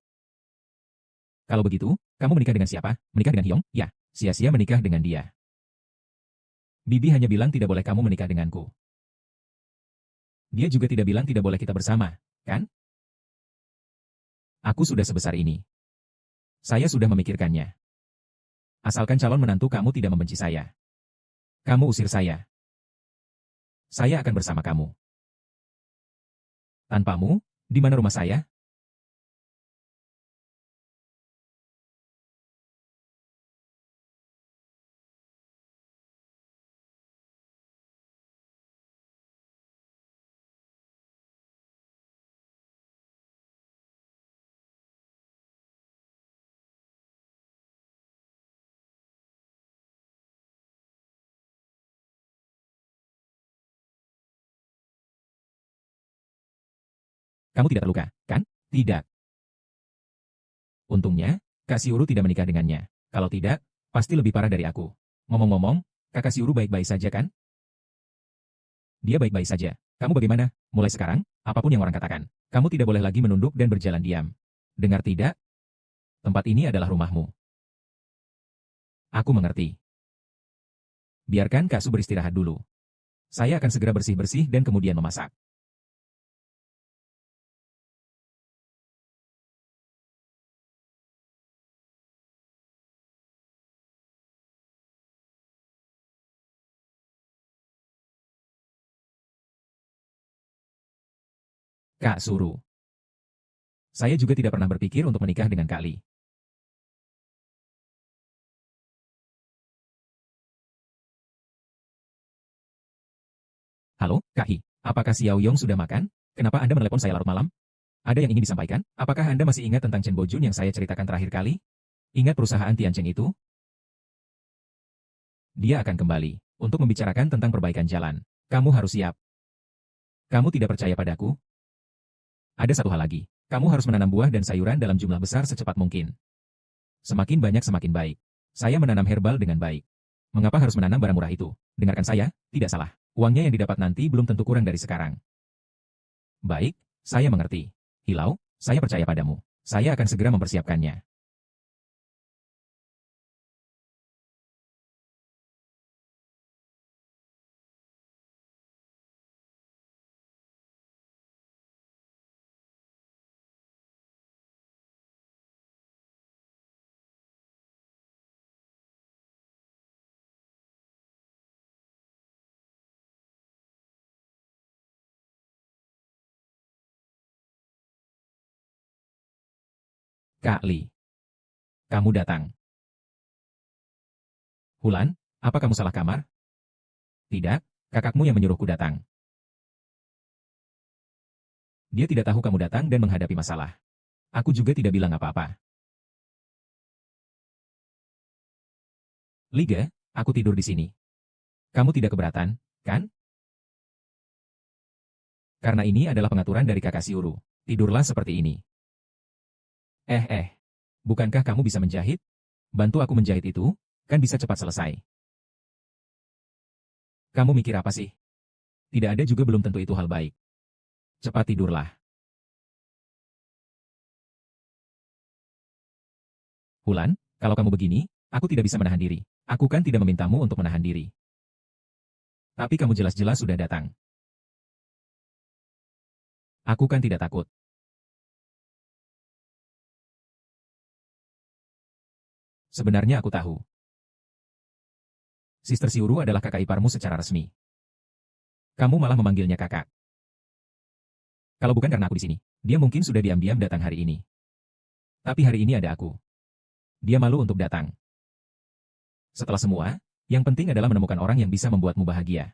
Kalau begitu, kamu menikah dengan siapa? Menikah dengan Hyong? Ya, sia-sia menikah dengan dia. Bibi hanya bilang tidak boleh kamu menikah denganku. Dia juga tidak bilang tidak boleh kita bersama, kan? Aku sudah sebesar ini. Saya sudah memikirkannya. Asalkan calon menantu kamu tidak membenci saya. Kamu usir saya. Saya akan bersama kamu. Tanpamu, di mana rumah saya? Kamu tidak terluka, kan? Tidak. Untungnya, Kak Siuru tidak menikah dengannya. Kalau tidak, pasti lebih parah dari aku. Ngomong-ngomong, Kakak Siuru baik-baik saja kan? Dia baik-baik saja. Kamu bagaimana? Mulai sekarang, apapun yang orang katakan, kamu tidak boleh lagi menunduk dan berjalan diam. Dengar tidak? Tempat ini adalah rumahmu. Aku mengerti. Biarkan Kak Su beristirahat dulu. Saya akan segera bersih-bersih dan kemudian memasak. Kak Suru. Saya juga tidak pernah berpikir untuk menikah dengan Kak Li. Halo, Kak Hi. Apakah Xiao Yong sudah makan? Kenapa Anda menelepon saya larut malam? Ada yang ingin disampaikan? Apakah Anda masih ingat tentang Chen Bojun yang saya ceritakan terakhir kali? Ingat perusahaan Tiancheng itu? Dia akan kembali untuk membicarakan tentang perbaikan jalan. Kamu harus siap. Kamu tidak percaya padaku? Ada satu hal lagi. Kamu harus menanam buah dan sayuran dalam jumlah besar secepat mungkin. Semakin banyak semakin baik. Saya menanam herbal dengan baik. Mengapa harus menanam barang murah itu? Dengarkan saya, tidak salah. Uangnya yang didapat nanti belum tentu kurang dari sekarang. Baik, saya mengerti. Hilau, saya percaya padamu. Saya akan segera mempersiapkannya. Kak Li, kamu datang. Hulan, apa kamu salah kamar? Tidak, kakakmu yang menyuruhku datang. Dia tidak tahu kamu datang dan menghadapi masalah. Aku juga tidak bilang apa-apa. Liga, aku tidur di sini. Kamu tidak keberatan, kan? Karena ini adalah pengaturan dari kakak Siuru. Tidurlah seperti ini. Bukankah kamu bisa menjahit? Bantu aku menjahit itu, kan bisa cepat selesai. Kamu mikir apa sih? Tidak ada juga belum tentu itu hal baik. Cepat tidurlah. Hulan, kalau kamu begini, aku tidak bisa menahan diri. Aku kan tidak memintamu untuk menahan diri. Tapi kamu jelas-jelas sudah datang. Aku kan tidak takut. Sebenarnya aku tahu. Sister Siuru adalah kakak iparmu secara resmi. Kamu malah memanggilnya kakak. Kalau bukan karena aku di sini, dia mungkin sudah diam-diam datang hari ini. Tapi hari ini ada aku. Dia malu untuk datang. Setelah semua, yang penting adalah menemukan orang yang bisa membuatmu bahagia.